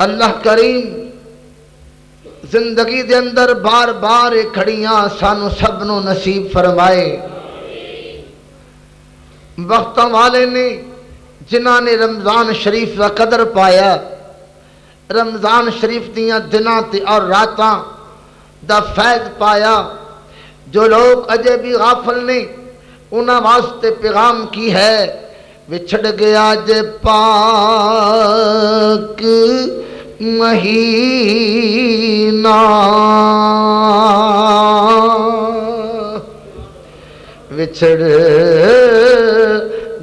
اللہ کریم زندگی دے اندر بار بار کھڑیاں سانو سب نو نصیب فرمائے۔ وقت والے نے جنہاں نے رمضان شریف کا قدر پایا، رمضان شریف دیاں دناں تے اور راتاں دا فیض پایا، جو لوگ اجے بھی غافل نے انہاں واسطے پیغام کی ہے، وچھڑ گیا جے پاک مہینہ، وچھڑ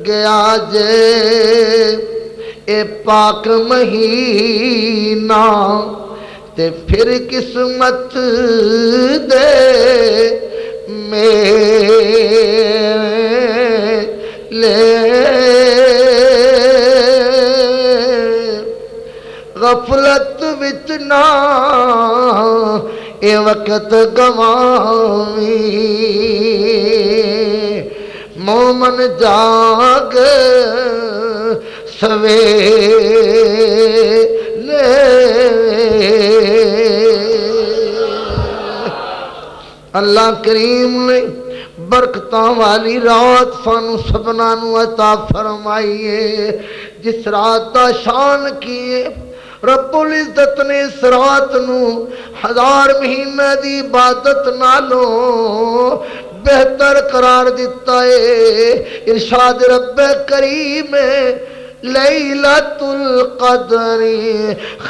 گیا جے اے پاک مہینہ، تے پھر قسمت دے میلے غفلت وچ نہ اے وقت گواویں، مومن جاگ سویلے، اللہ کریم نے برکتاں والی رات سانو سبنا نو عطا فرمائیے، جس رات دا شان کیے رب العزت نے اس رات نو 1000 مہینے دی عبادت نالوں بہتر قرار دیتا ہے۔ ارشاد رب کریم لیلۃ القدر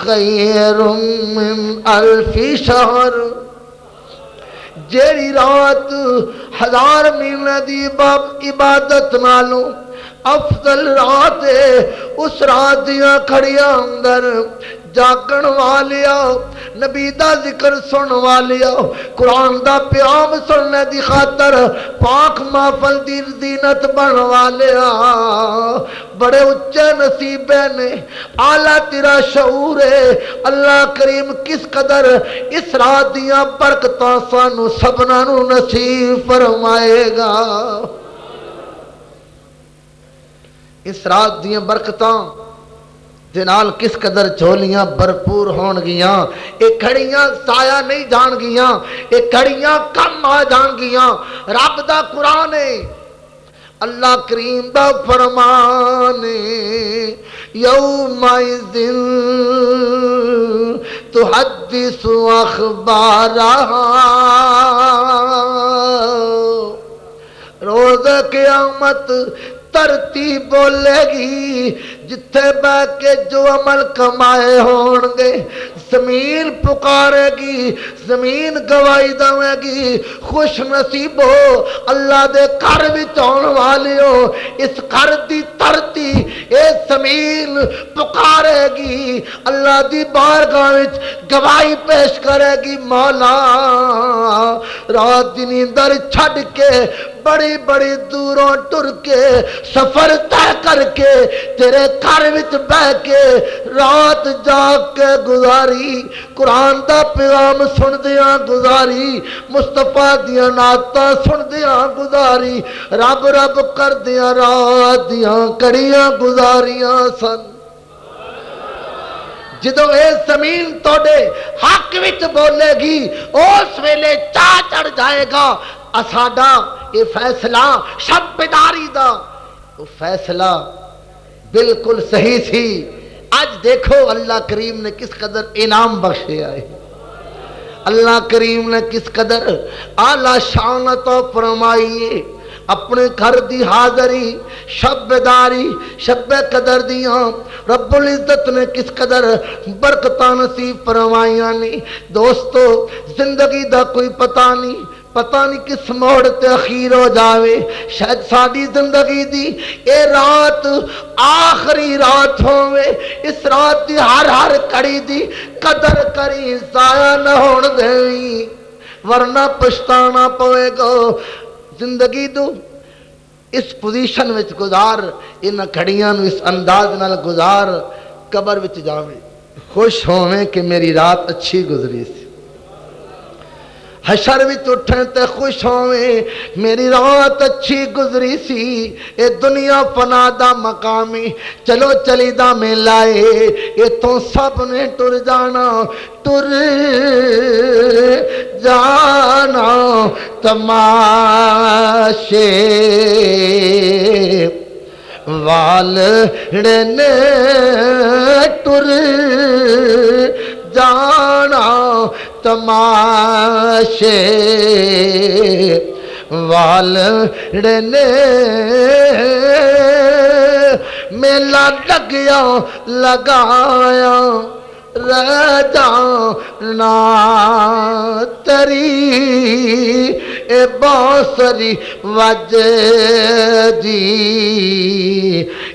خیر من 1000 شہر، جیڑی رات 1000 مہینے دی عبادت نالوں افضل رات ہے، اس رات دیاں کھڑیاں اندر جاگن والیا، نبی دا ذکر سن والیا، قرآن دا پیام سننے دی خاطر پاک محفل دی زینت بن والیا، بڑے اچھے نصیبے نے، اعلیٰ تیرا شعور ہے۔ اللہ کریم کس قدر اس رات دیاں برکتاں سانو سبنا نو نصیب فرمائے گا۔ اس رات دیاں برکتاں جنال کس قدر جھولیاں بھرپور ہون گیاں، ایک کھڑیاں سایہ نہیں جان گیاں، ایک کھڑیاں کم آ جان گیاں۔ رب دا قرآن ہے، اللہ کریم دا فرمان یومئذ تحدث اخبارہا، روز قیامت ترتیب بولے گی، جتھے بہ کے جو عمل کمائے ہون گے، زمین پکارے گی، زمین گواہی دے گی، خوش نصیب ہو اللہ دے گھر وچ آن والے ہو، اس گھر دی دھرتی اے زمین پکارے گی، اللہ دی بارگاہ وچ گواہی پیش کرے گی، مولا رات دی نیندر چھڈ کے بڑی بڑی دوروں ٹر کے سفر طے کر کے تیرے گھر وچ بہ کے رات جاگ کے گزاری، قرآن دا پیغام سن دیاں گزاری، مصطفیٰ دیاں نعتاں سن دیاں گزاری، رب رب کر دیاں رات دیاں کڑیاں گزاریاں سن۔ جدو اے زمین توڑے حق وچ بولے گی، اس ویلے چاہ چڑھ جائے گا اساڈا یہ فیصلہ شب بیداری دا، وہ فیصلہ بالکل صحیح سی۔ آج دیکھو اللہ کریم نے کس قدر انعام بخشے آئے، اللہ کریم نے کس قدر اعلیٰ شان عطا فرمائیے، اپنے گھر دی حاضری شب بیداری شب قدر دیاں رب العزت نے کس قدر برکتاں نصیب فرمائیاں نہیں۔ دوستو زندگی دا کوئی پتہ نہیں کس موڑ تے اخیر ہو جاوے، شاید ساڈی زندگی دی اے رات آخری رات ہووے، اس رات دی ہر کڑی دی قدر کری، ضائع نہ ہون دیویں ورنہ پچھتانا پوے گا۔ زندگی دو اس پوزیشن وچ گزار، ان کھڑیاں نو اس انداز نال گزار، قبر وچ جاویں خوش ہوویں کہ میری رات اچھی گزری سی۔ حشر وچ اٹھن تے خوش ہوویں میری رات اچھی گزری سی اے دنیا فنا دا مقامی چلو چلی دا میں لائے اتوں سب نے ٹر جانا تماشے والڑن ٹر جانا تماشے والڑن میلا لگیا لگایا رہ جانا تری اے بانسری وجدی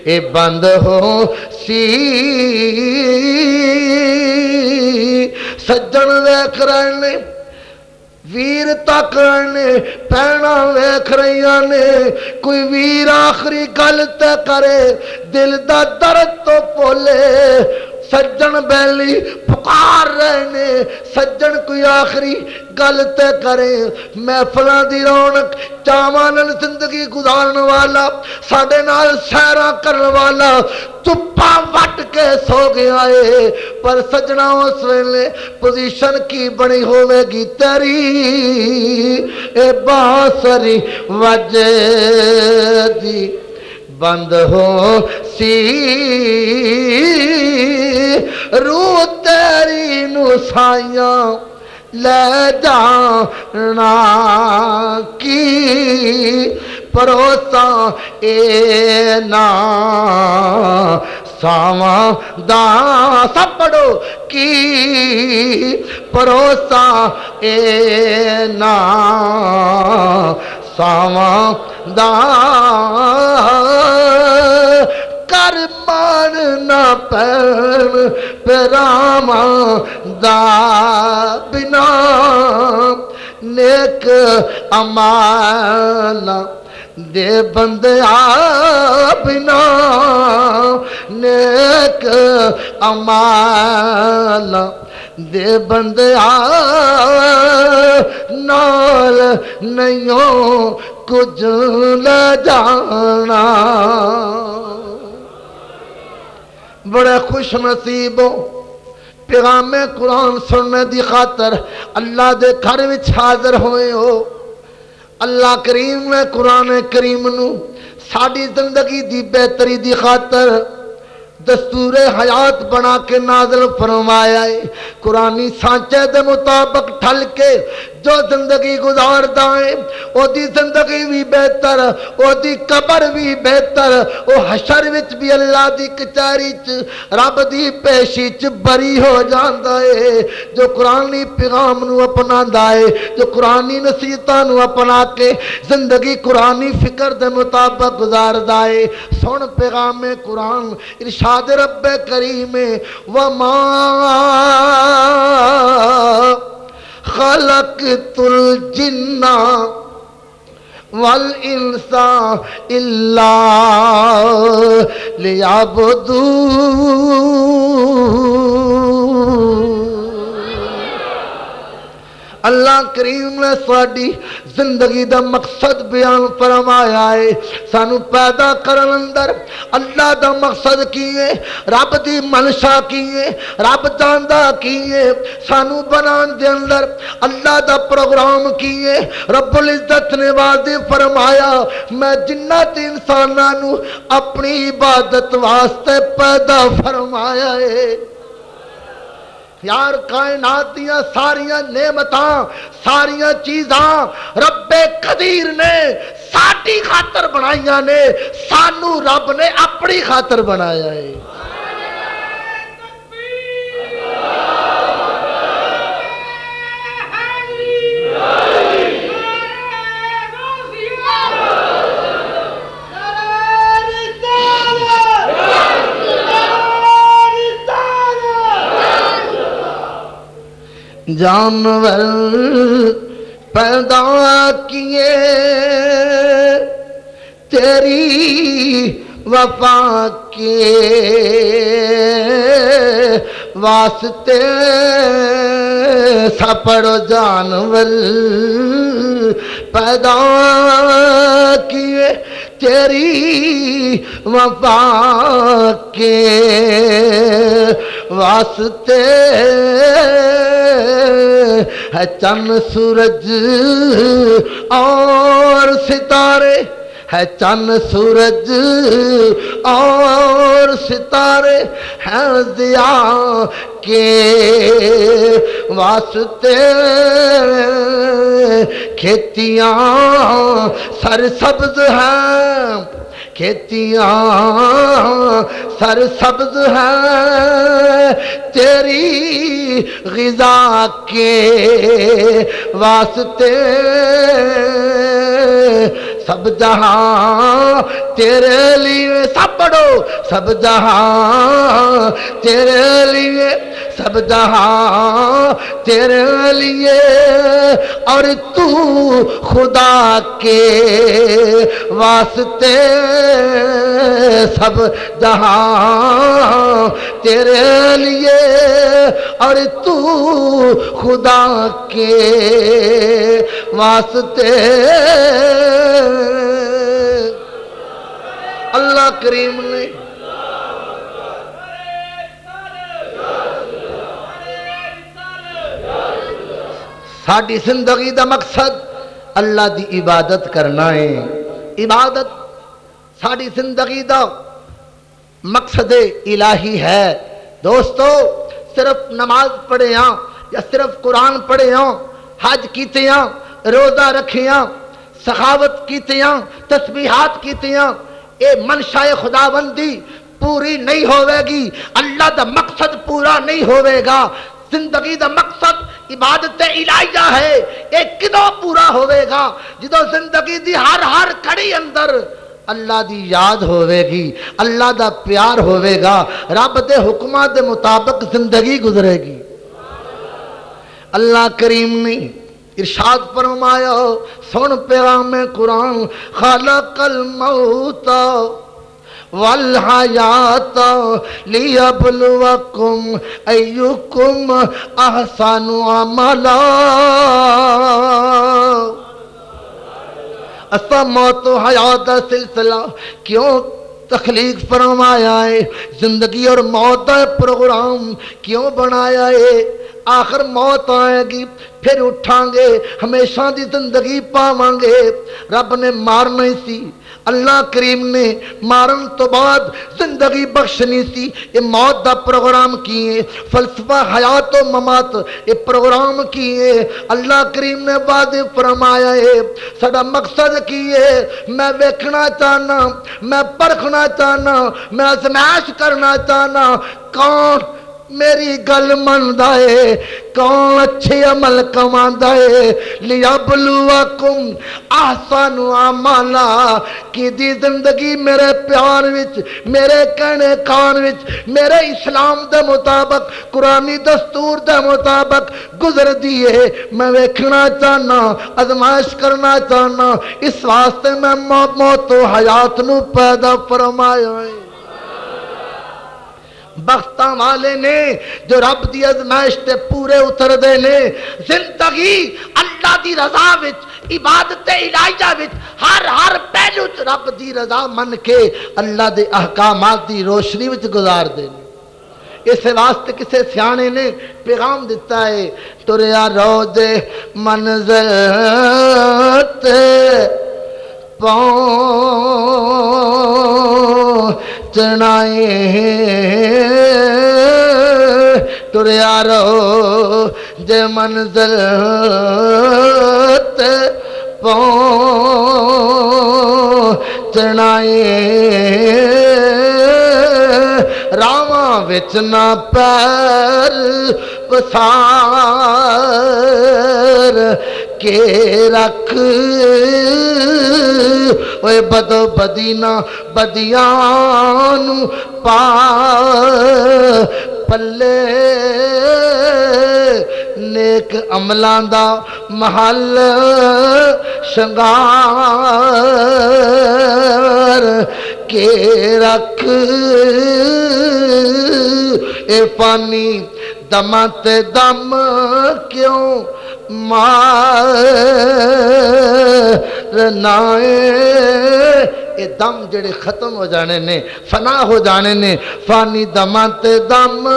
اے بند ہو سی سجن ویکھ رہے نے ویر تک نے پینا ویکھ رہیاں نے کوئی ویر آخری گل تے کرے دل دا درد تو پولے سجن بیلی پکار رہے نے سجن کوئی آخری گل تے کرے محفلاں دی رونق چاواں نال زندگی گزارن والا ساڈے نال سیراں کرن والا چپا وٹ کے سو گیا ہے پر سجنا اس ویلے پوزیشن کی بنی ہوے گی تیری اے بانسری وجدی بند ہو سی روح تیری نو سائیاں لے جانا کی پروسا اے نا ساواں دا سب پڑھو کی پروسا اے نا ساواں دا کر مان نہ پین پیراما دا بنا نیک امالا دے بندیا بنا نیک امالا دے بندیا نال نہیں کچھ لے جانا بڑے خوش نصیب ہو پیغام قرآن سننے دی خاطر اللہ دے گھر وچ حاضر ہوئے ہو اللہ کریم نے قرآن کریم نو ساڈی زندگی دی بہتری دی خاطر دستور حیات بنا کے نازل فرمایا ہے قرآنی سانچے دے مطابق ٹھل کے جو زندگی گزاردا ہے او دی زندگی بھی بہتر او دی قبر بھی بہتر او حشر وچ بھی اللہ دی کچہری چ رب دی پیشی چ بری ہو جاندا ہے جو قرآنی پیغام نو اپناندا ہے جو قرآنی نصیحتاں نو اپنا کے زندگی قرآنی فکر دے مطابق گزاردا ہے سن پیغام قرآن ارشاد رب کریم وما خلقت الجن والانس الا لیعبدون اللہ کریم نے ساڈی زندگی دا مقصد بیان فرمایا ہے سانو پیدا کرن اندر اللہ دا مقصد کی ہے رب دی منشا کی ہے رب جاندا کی ہے سانو بنان دے اندر اللہ دا پروگرام کی ہے رب العزت نے واضح فرمایا میں جنات انساناں نو اپنی عبادت واسطے پیدا فرمایا ہے یار کائنات دیاں ساریاں نعمتاں ساریاں چیزاں رب قدیر نے ساڈی خاطر بنائیاں نے سانو رب نے اپنی خاطر بنایا ہے جانور پیدا کیے تیری وفا کے واسطے سپڑو جانور پیدا کیے تیری وفا کے واسطے ہے چند سورج اور ستارے ہے چند سورج اور ستارے ہیں ضیا کے واسطے کھیتیاں سرسبز ہیں کھیتیاں سرسبز ہیں تیری غذا کے واسطے سب جہاں تیرے لیے سب پڑھو سب جہاں تیرے لیے سب جہاں تیرے لیے اور تو خدا کے واسطے سب جہاں تیرے لیے اور تو خدا کے واسطے اللہ کریم نے ساری زندگی دا مقصد اللہ دی عبادت کرنا ہے عبادت ساری زندگی دا مقصد الہی ہے دوستو صرف نماز پڑھے ہاں یا صرف قرآن پڑھے ہاں حج کیتے ہاں روزہ رکھے ہاں سخاوت کیتے ہاں تسبیحات کیتے ہاں اے منشاء خداوندی پوری نہیں ہوئے گی اللہ دا مقصد پورا نہیں ہوئے گا زندگی دا مقصد عبادت الہیہ ہے اے کدوں پورا ہوئے گا جدو زندگی دی ہر کھڑی اندر اللہ دی یاد ہوئے گی اللہ دا پیار ہوئے گا رب دے حکمات دے مطابق زندگی گزرے گی اللہ کریم نے ارشاد فرمایا سن پیغام قرآن خلق الموت والحیات لیبلوکم ایکم احسن عملا اسا موت و حیات کا سلسلہ کیوں تخلیق فرمایا ہے زندگی اور موت کا پروگرام کیوں بنایا ہے آخر موت آئے گی پھر اٹھاں گے ہمیشہ دی زندگی پاواں گے رب نے مارنا ہی سی اللہ کریم نے مارن تو بعد زندگی بخشنی سی یہ موت دا پروگرام کیے فلسفہ حیات و ممات یہ پروگرام کیے اللہ کریم نے وعدے فرمایا ہے سڑا مقصد کیے میں ویکھنا چاہنا میں پرکھنا چاہنا میں آزمائش کرنا چاہنا کون میری گل مندا ہے کون اچھے عمل کماندا ہے لیبلوکم احسن عملا کی دی زندگی میرے پیار وچ میرے کہنے کان وچ میرے اسلام دے مطابق قرآنی دستور دے مطابق گزر دیئے میں ویکھنا چاہنا آزمائش کرنا چاہنا اس واسطے میں موت و حیات نو پیدا فرمایا ہے بختاں والے نے جو رب دی ازمائش تے پورے اتر دے نے زندگی اللہ دی رضا وچ عبادت الہیہ وچ ہر پہلو وچ رب دی رضا من کے اللہ دے احکامات دی روشنی وچ گزار دے اس واسطے کسے سیانے نے پیغام دیتا ہے تریا روز منزل تے چنائے تریا رو جے منزل تے چنائے راواں وچ نہ پیر پسار کے رکھ اوے بدو بدینا بدیان پا پلے نیک عملان دا محل شنگار کے رکھ اے فانی دماں تے دم کیوں مارنا اے دم جڑے ختم ہو جانے نے فنا ہو جانے نے فانی دماں تے دم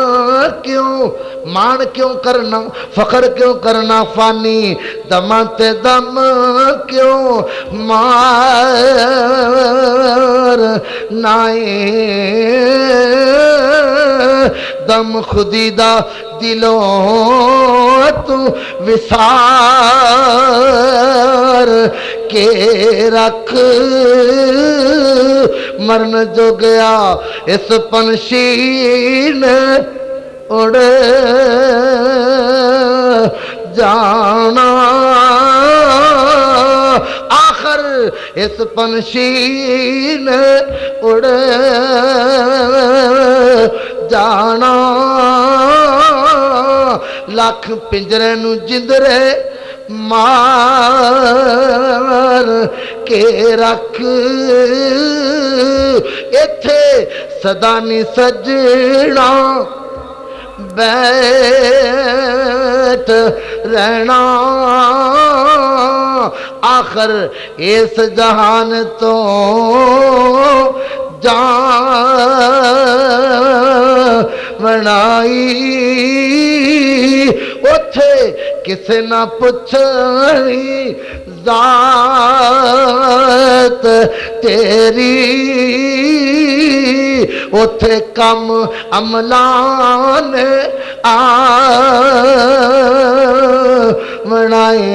کیوں مان کیوں کرنا فخر کیوں کرنا فانی دماں تے دم کیوں مارنا دم خودی دا دلوں تو وسار کے رکھ مرن جو گیا اس پنشین اڑ جانا آخر اس پنشین اڑ جانا لاکھ پنجرے نو جندرے مار کے رکھ ایتھے صدا نہیں سجنا بیٹھ رہنا آخر اس جہان تو جان بنائی اتھے کسے نہ پوچھنی ذات تیری اتھے کم عملان بنائے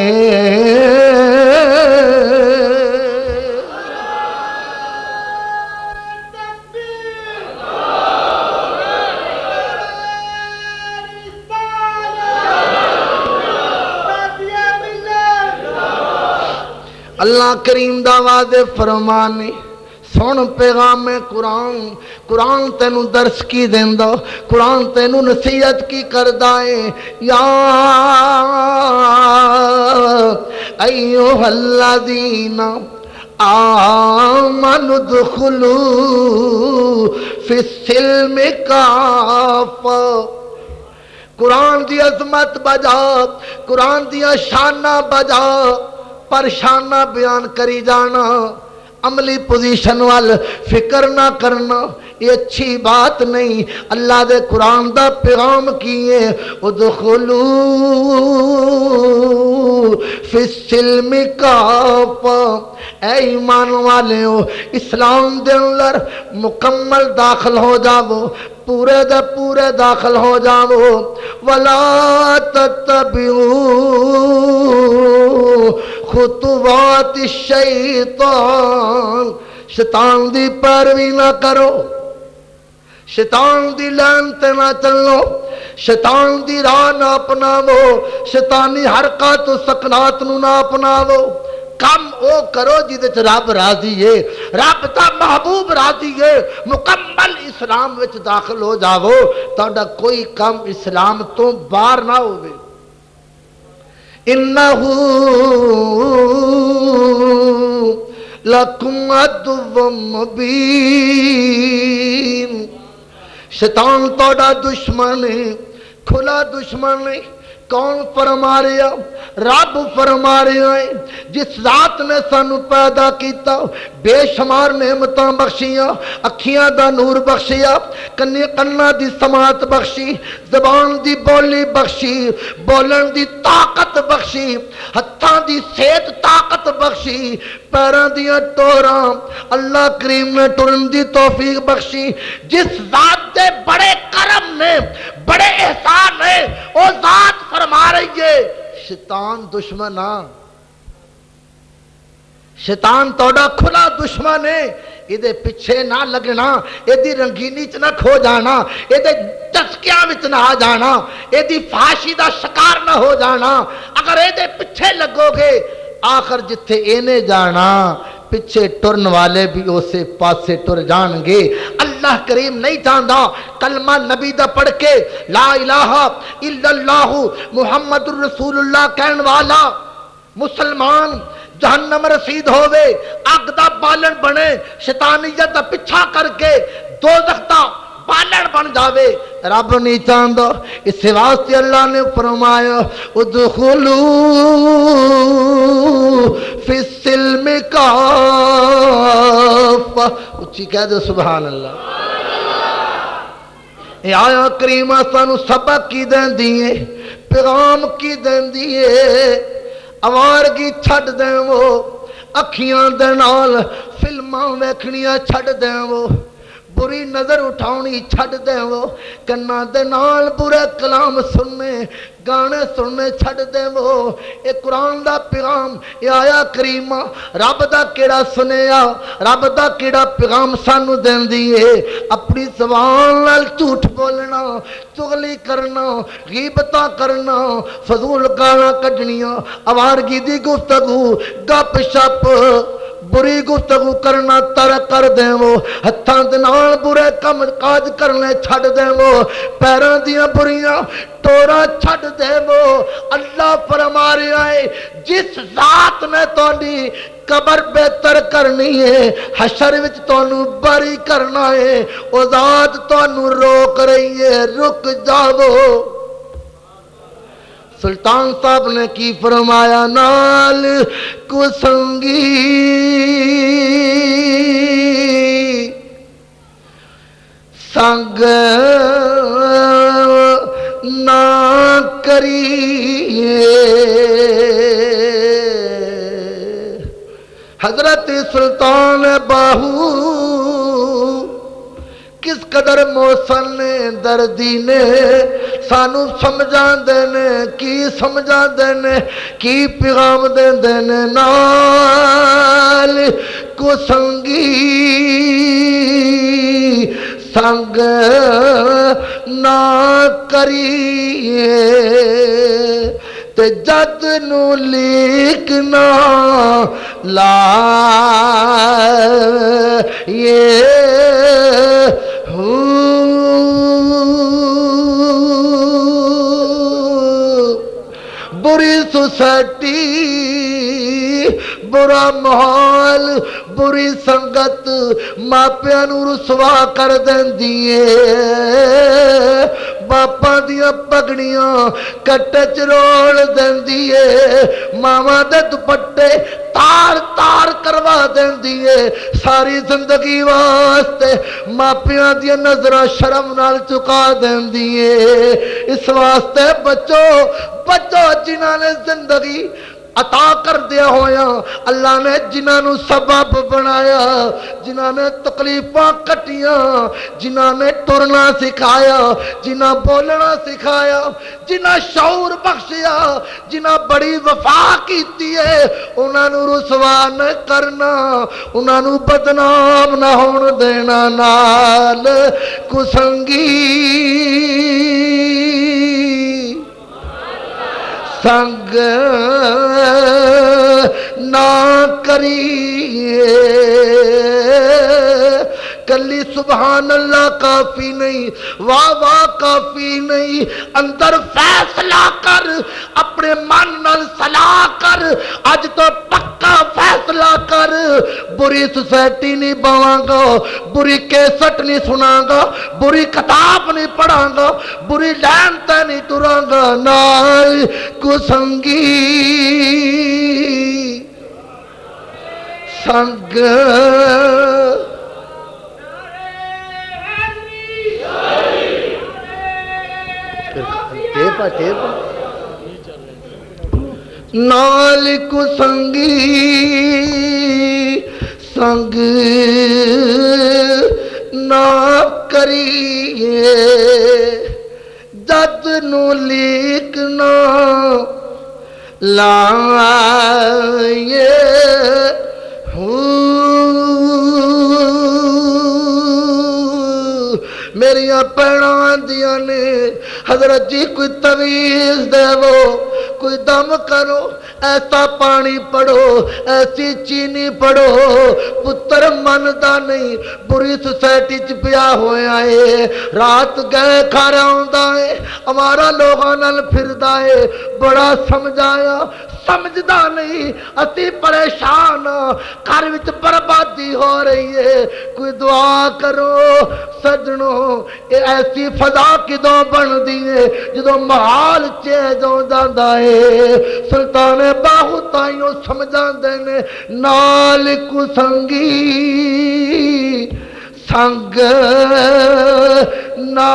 اللہ کریم دا واضح فرمانے سن پیغام قرآن قرآن تینو درس کی دیندہ قرآن تینو نصیحت کی کردائے یا ایوہ الذین آمنوا ادخلوا فی السلم کافہ قرآن دی عظمت بجا قرآن دی شانہ بجا پرشانہ بیان کری جانا عملی پوزیشن وال فکر نہ کرنا یہ اچھی بات نہیں اللہ دے قرآن دا پیغام کیے ادخلوا فی السلم کافہ اے ایمان والے ہو اسلام دے اندر مکمل داخل ہو جاؤ پورے دے پورے داخل ہو جاؤ ولا تتبعوا خطوات الشیطان شیطان دی پیروی نہ کرو شیطان دی لین تے نہ چلو شیطان دی راہ نہ اپناو شیطانی حرکات و سکنات نو نہ اپناو کم او کرو جیدے چ رب راضی ہے رب تا محبوب راضی ہے مکمل اسلام وچ داخل ہو جاؤ تہاڈا کوئی کم اسلام تو باہر نہ ہوئے انہو لکم عدو مبین شیطان تہاڈا دشمن ہے کھلا دشمن ہے کون فرما رہا رب فرما رہا ہے جس ذات نے سانو پیدا کیتا بے شمار نعمتاں بخشیاں اکھیاں دا نور بخشیا کنا دی سماعت بخشی زبان دی بولی بخشی بولن دی طاقت بخشی ہتھاں دی صحت طاقت بخشی پیراں دیاں ٹوراں اللہ کریم نے ٹرن دی توفیق بخشی جس ذات دے بڑے کرم نے بڑے احسان نے او ذات فرما رہی ہے شیطان دشمن ہاں شیطان توڑا کھلا دشمن ہے یہ پیچھے نہ لگنا یہ رنگینی چ نہ کھو جانا یہ چسکیاں وچ نہ آ جانا یہ فحاشی دا شکار نہ ہو جانا اگر یہ پیچھے لگو گے آخر جتھے اینے جانا پیچھے ٹرن والے بھی اسے پاسے ٹر جان گے اللہ کریم نہیں چاہتا کلمہ نبی دا پڑھ کے لا الہ الا اللہ محمد الرسول اللہ کہن والا مسلمان جہنم رسید ہوئے اگ دا بالن بنے شیطانیت دا پچھا کر کے دوزخ دا پالن بن جاوے رب نہیں چاہتا اس واسطے اللہ نے فرمایا ادخلوا فی السلم کافہ اچھی کہہ دو سبحان اللہ یہ آیا کریمہ سانو سبق کی دین دیئے پیغام کی دین دیئے آوارگی چھڑ دیں وہ اکھیاں دے نال فلماں ویکھنیاں چھڑ دیں وہ بری نظر اٹھاؤنی چھڑ دیں وہ کنا دے نال برے کلام سننے گانے سننے چھڑ دیں وہ اے قرآن دا پیغام اے آیا کریمہ رب دا کیڑا سنیا رب دا کیڑا پیغام سانو دین دیئے اپنی زبان نال جھوٹ بولنا چغلی کرنا غیبتاں کرنا فضول گانا کڈنیاں آوارگی دی گفتگو گپ شپ بری گفتگو کرنا ترک کر دیں وہ ہتھاں دے نال برے کم کاج کرنے چھڑ دیں وہ پیراں دیاں بریاں ٹورا چھڑ دے وہ اللہ فرما رہا ہے جس ذات نے تہاڈی قبر بہتر کرنی ہے حشر وچ تانوں بری کرنا ہے او ذات تانوں روک رہی ہے رک جاؤ سلطان صاحب نے کی فرمایا نال کو سنگی سنگ نہ کریے حضرت سلطان باہو کس قدر موسن نے دردی نے سانو سمجھا دینے کی سمجھا دینے کی پیغام دے دینے نال کو سنگی سنگ نہ کریے تے جد نو لیکنا لائے بری سوسائٹی برا ماحول بری سنگت ماپیاں نو رسوا کر دیندی ہے باپا دیاں پگڑیاں کٹے چ رول دیندی ہے ماواں دے دوپٹے تار تار کروا دیندی ہے ساری زندگی واسطے ماپیاں دیاں نظراں شرم نال چکا دیندی ہے اس واسطے بچو جنہاں نے زندگی عطا کر دیا ہویا اللہ نے جنہاں نو سبب بنایا جنہاں نے تکلیفاں کٹیاں جنہاں نے ٹرنا سکھایا جنہاں بولنا سکھایا جنہاں شعور بخشیا جنہاں بڑی وفا کیتی ہے انہاں نو رسوا نہ کرنا انہاں نو بدنام نہ ہون دینا نال کسنگی سنگ نہ کریے کلی سبحان اللہ کافی نہیں واہ واہ کافی نہیں اندر فیصلہ کر اپنے من نال صلاح کر اج تو پکا فیصلہ کر بری سوسائٹی نہیں باواں گا بری کیسٹ نہیں سناں گا بری کتاب نہیں پڑھاں گا بری لین تے نہیں ٹراں گا نال کسنگی سنگ نال کسنگی سنگ نہ کریے جد نو لیکنا لائے میریاں پیڑاں دیاں نے حضرت جی کوئی تویز دے وہ کوئی دم کرو ایسا پانی پڑو ایسی چینی پڑو پتر مندا نہیں بری سوسائٹی چ پیا ہویا ہے رات گئے کھارا ہوندا ہے ہمارا لوگاں نال پھردا ہے بڑا سمجھایا سمجھدا نہیں اسی پریشان گھر وچ بربادی ہو رہی ہے کوئی دعا کرو سجنوں ایسی فضا کدوں بندی ہے جدوں محال چینج ہو جاندا ہے سلطان باہو تائیوں سمجھاندے نے نال کو سنگی سنگ نہ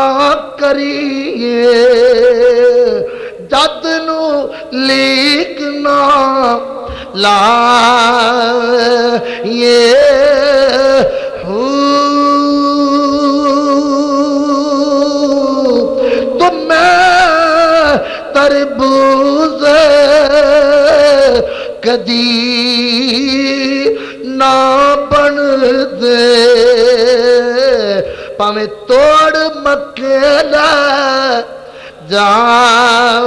کریے جد نو لیک نہ لائیے تربوز کدی نہ بن دے پاویں توڑ مکیلا جائے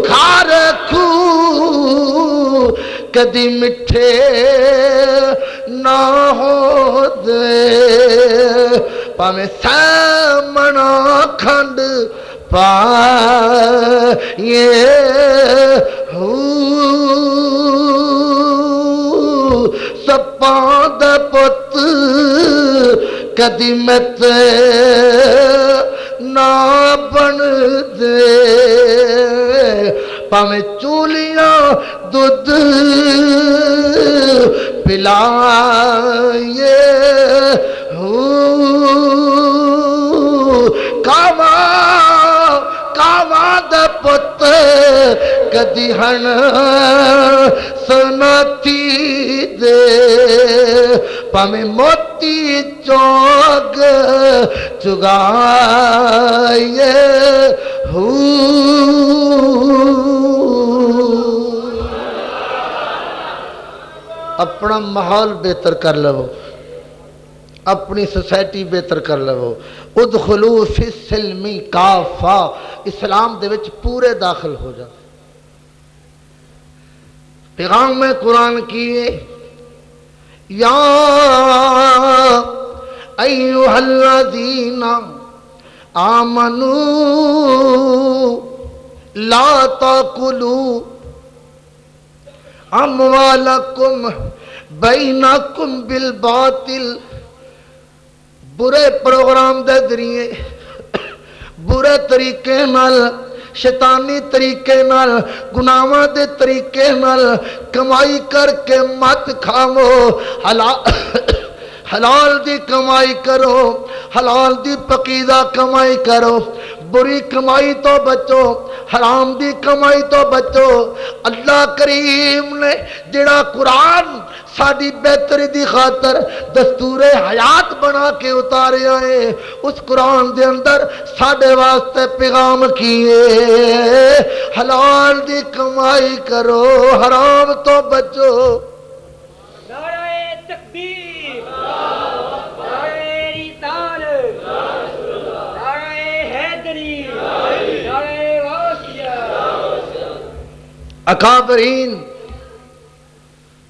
کھا رکھو کدی مٹھے نہ ہو دے پاویں سامنا کھنڈ پائے سپاں دا پت کدی مت نہ بن دے پاویں چولیاں دودھ پلائے کاواں دا پت کدی ہن سناتی دے پاویں موتی چوگ چگائے اپنا ماحول بہتر کر لو اپنی سوسائٹی بہتر کر لو ادخلو فی السلم کافہ اسلام دے وچ پورے داخل ہو جا پیغام میں قرآن کیے یا ایھا الذین آمنوا لا تاکلوا اموالکم بینکم بالباطل برے پروگرام دے ذریعے برے طریقے نال شیطانی طریقے نال گناہاں دے طریقے نال کمائی کر کے مت کھاؤ حلال دی کمائی کرو حلال دی پکیزہ کمائی کرو بری کمائی تو بچو حرام دی کمائی تو بچو اللہ کریم نے جڑا قرآن ساڈی بہتری دی خاطر دستور حیات بنا کے اتاریا ہے اس قرآن دے اندر ساڈے واسطے پیغام کیے حلال دی کمائی کرو حرام تو بچو نعرہ تکبیر نعرہ رسال نعرہ حیدری نعرہ غوثیہ اکابرین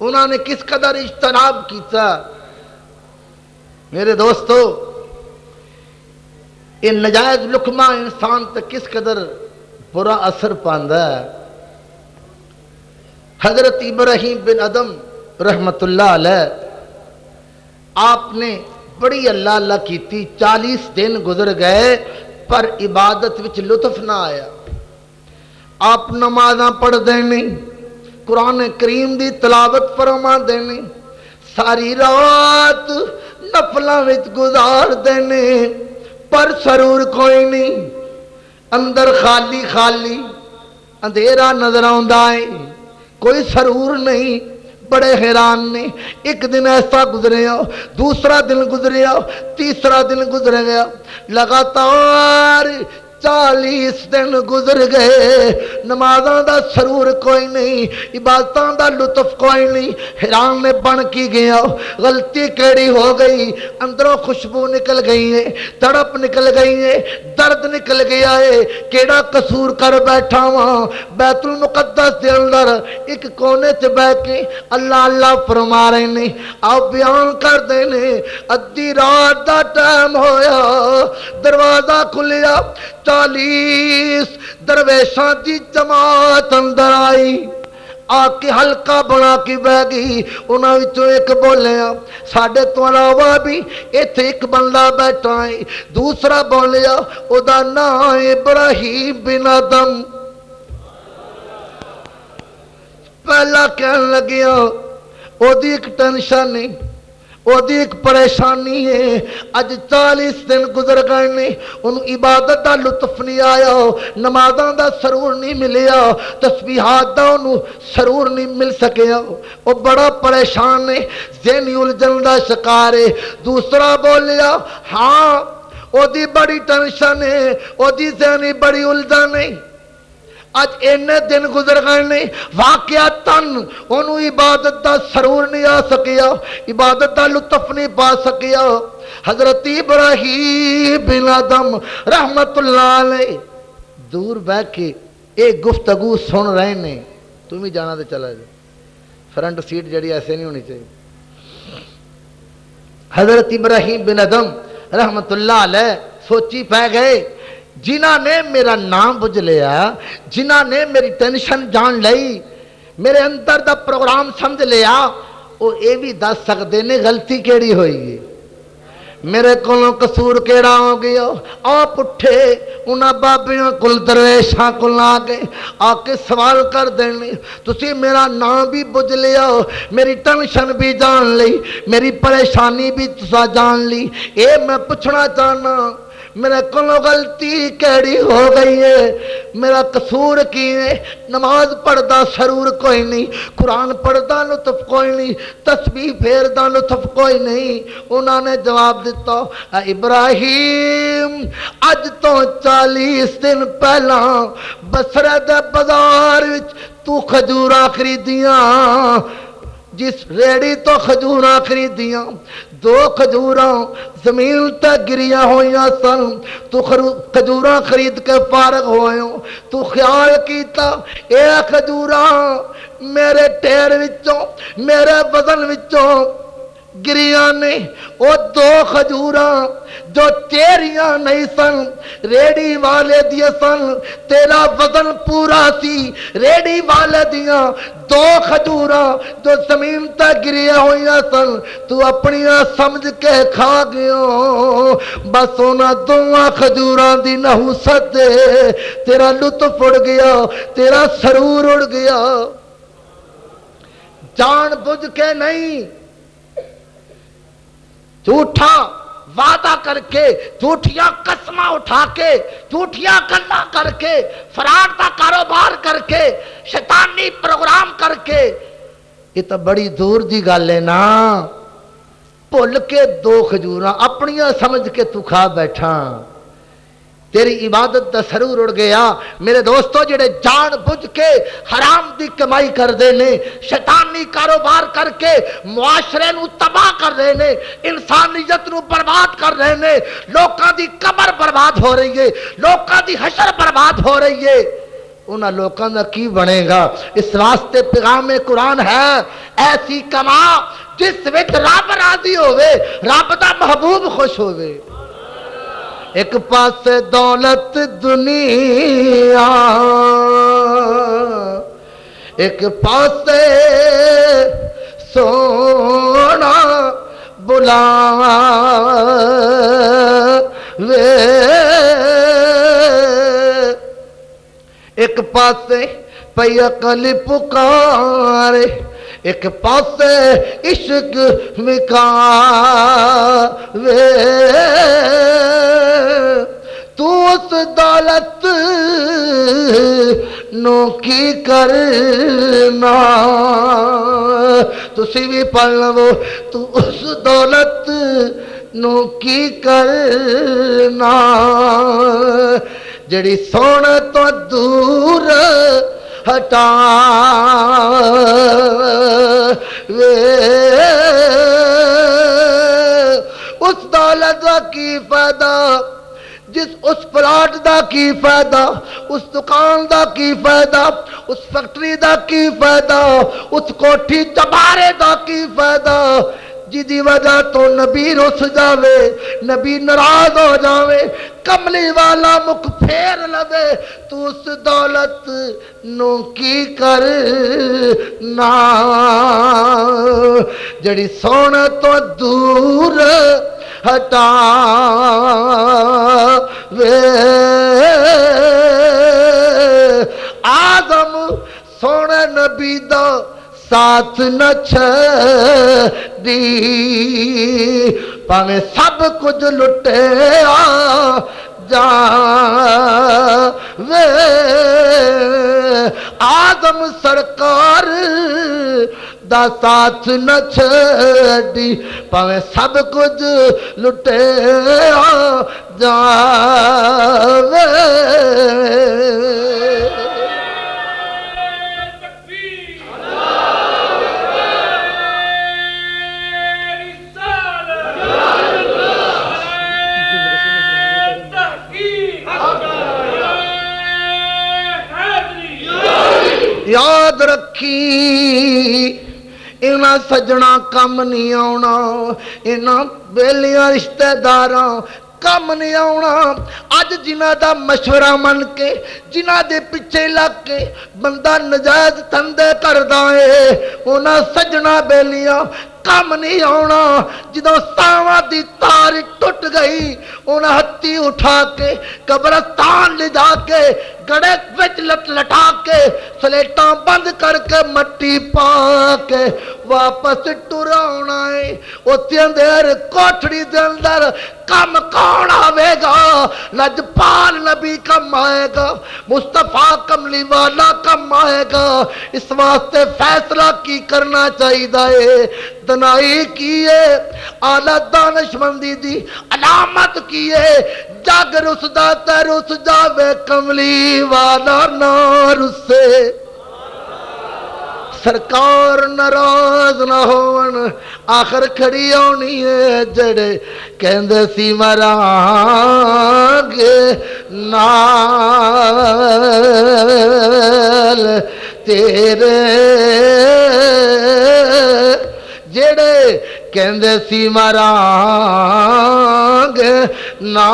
انہوں نے کس قدر اجتناب کیتا میرے دوستو یہ نجائز لقمہ انسان تے کس قدر برا اثر پاندا ہے حضرت ابراہیم بن ادم رحمت اللہ علیہ آپ نے بڑی اللہ اللہ کیتی 40 دن گزر گئے پر عبادت وچ لطف نہ آیا آپ نمازاں پڑھ دینی قرآن کریم دی تلاوت فرما دینی ساری رات نفلاں وچ گزار دینے پر سرور کوئی نہیں اندر خالی خالی اندھیرا نظر آندا ہے کوئی سرور نہیں بڑے حیران نے ایک دن ایسا گزریا دوسرا دن گزریا تیسرا دن گزر گیا لگاتار 40 دن گزر گئے، نمازاں دا سرور کوئی نہیں، عبادتاں دا لطف کوئی نہیں۔ حیران میں بن کی گیا، غلطی کیڑی ہو گئی؟ اندروں خوشبو نکل گئی ہے، تڑپ نکل گئی ہے، درد نکل گیا ہے، کیڑا قصور کر بیٹھا ہاں؟ بیت المقدس دے اندر ایک کونے چ بیٹھ کے اللہ اللہ فرما رہے نے، آپ بیان کر دینے، ادھی رات دا ٹائم ہویا، دروازہ کھلیا، 40 درویشاں دی جماعت اندر آئی، آ کے حلقہ بنا کے بہ گئی۔ انہاں وچوں ایک بولیا، ساڈے تو علاوہ بھی ایتھے ایک بندہ بیٹھا ہے۔ دوسرا بولیا، او دا نام ابراہیم بن آدم۔ پہلا کہن لگیا، او دی ایک ٹینشن نہیں، او دی ایک پریشانی ہے، اج 40 دن گزر گئے نے، انہوں عبادت دا لطف نہیں آیا، نمازاں دا سرور نہیں ملیا، تسبیحات دا انہوں سرور نہیں مل سکیا، وہ بڑا پریشان ہے، ذہنی الجھن دا شکار ہے۔ دوسرا بولیا، ہاں او دی بڑی ٹینشن ہے، او دی ذہنی بڑی الجھن ہے، اج اینے دن گزر گئے نے، واقعاتاً انہوں عبادت دا سرور نہیں آ سکیا، عبادت دا لطف نہیں پا سکیا۔ حضرت ابراہیم بن آدم رحمت اللہ علیہ دور بیٹھ کے ایک گفتگو سن رہے نے، تم ہی جانا دے چلا جائے، فرنٹ سیٹ جڑی ایسے نہیں ہونی چاہیے۔ حضرت ابراہیم بن آدم رحمت اللہ علیہ سوچی پہ گئے، جنہاں نے میرا نام بجھ لیا، جنہاں نے میری ٹینشن جان لئی، میرے اندر دا پروگرام سمجھ لیا، وہ اے بھی دس سکتے نے غلطی کیڑی ہوئی گی، میرے کولوں قصور کیڑا ہو گیا۔ آپ اٹھے انہاں بابیاں کل درویشاں کل آ کے سوال کر دینے، تسی میرا نام بھی بجھ لیا، میری ٹینشن بھی جان لی، میری پریشانی بھی تسا جان لی، اے میں پوچھنا چاہنا میرے کولوں غلطی کیڑی ہو گئی ہے، میرا قصور کی ہے؟ نماز پڑھدا سرور کوئی نہیں، قرآن پڑھدا لطف کوئی نہیں، تسبیح پھیردا لطف کوئی نہیں۔ انہوں نے جواب دیتا، اے ابراہیم، اج تو 40 دن پہلا بصرہ دے بازار وچ تو کھجوراں خریدیاں، جس ریڑی تو کھجوراں خریدیاں، 2 کھجوراں زمین تے گریاں ہوئیاں سن، تو کھجوراں خرید کے فارغ ہوئے ہو، تو خیال کیتا اے کھجوراں میرے ٹیر وچوں، میرے وزن وچوں گریاں نے، وہ 2 کھجوراں جو تیریاں نہیں سن، ریڑی والے دیاں سن، تیرا وزن پورا سی، ریڑی والے دیاں 2 کھجوراں جو زمین تے گریاں ہوئیاں سن، تو اپنیاں سمجھ کے کھا گیا، بس انہاں 2 کھجوراں دی نحوست تیرا لطف اڑ گیا، تیرا سرور اڑ گیا۔ جان بوجھ کے نہیں، جھوٹا وعدہ کر کے، جھوٹیاں قسمہ اٹھا کے، جھوٹیاں گلاں کر کے، فراڈ دا کاروبار کر کے، شیطانی پروگرام کر کے، یہ تو بڑی دور دی گل ہے نا۔ بھول کے 2 کھجوراں اپنیاں سمجھ کے تو کھا بیٹھا، تیری عبادت دا سرور اڑ گیا۔ میرے دوستو، جڑے جان بوجھ کے حرام دی کمائی کر دے نے، شیطانی کاروبار کر کے معاشرے نو تباہ کر رہے نے، انسانیت نو برباد کر رہے نے، لوکاں دی قبر برباد ہو رہی ہے، لوکاں دی حشر برباد ہو رہی ہے، انہاں لوکاں دا کی بنے گا؟ اس واسطے پیغام قرآن ہے، ایسی کما جس وچ رب راضی ہوئے، رب دا محبوب خوش ہوئے۔ ایک پاس دولت دنیا، ایک پاس سونا بلاوے، ایک پاس پئی عقل پکارے، ایک پاس عشق مکاوے، تو اس دولت نو کی کرنا، تسی بھی پڑھ لو، تو اس دولت نو کی کرنا، جڑی سونے تو دور ہٹا وے اس دولت دا کی فائدہ جس اس پلاٹ دا کی فائدہ اس دکان دا کی فائدہ اس فیکٹری دا کی فائدہ اس کوٹھی چبارے دا کی فائدہ جدی وجہ تو نبی رس جاوے نبی ناراض ہو جاوے کملی والا مکھ پھیر لوے تو اس دولت نو کی کر نا جڑی سونے تو دور ہٹا وے آدم سونے نبی دا ساتھ نہ چھڑی پاویں سب کچھ لٹے جاوے آدم سرکار دا ساتھ نہ چھڑی پاویں سب کچھ لٹے جاوے یاد رکھی انہاں سجنا کم نہیں آنا انہاں بیلیاں رشتہ داراں کم نہیں آنا اج جنہ دا مشورہ من کے جنہ دے پیچھے لگ کے بندہ نجائز دھندے کردا ہے انہاں سجنا بیلیاں کم نہیں آنا جدوں ساواں دی تار ٹوٹ گئی انہاں ہتھی اٹھا کے قبرستان لے جا کے گڑے وچ لٹا کے سلیٹاں بند کر کے مٹی پا کے واپس ٹراؤنا ہے اوتھے اندر کوٹھڑی دے اندر کم کون آوے گا لجپال نبی کم آئے گا مصطفیٰ کملی والا کم آئے گا اس واسطے فیصلہ کی کرنا چاہیے دنائی کیے اعلی دانشمندی دی علامت کیے جگ رسدا تے رس جاوے کملی والا نہ رسے سرکار ناراض نہ ہون آخر کھڑی ہونی ہے جڑے کہندے سی مرانگے نال تیرے جڑے کہندے سی مرانگے نال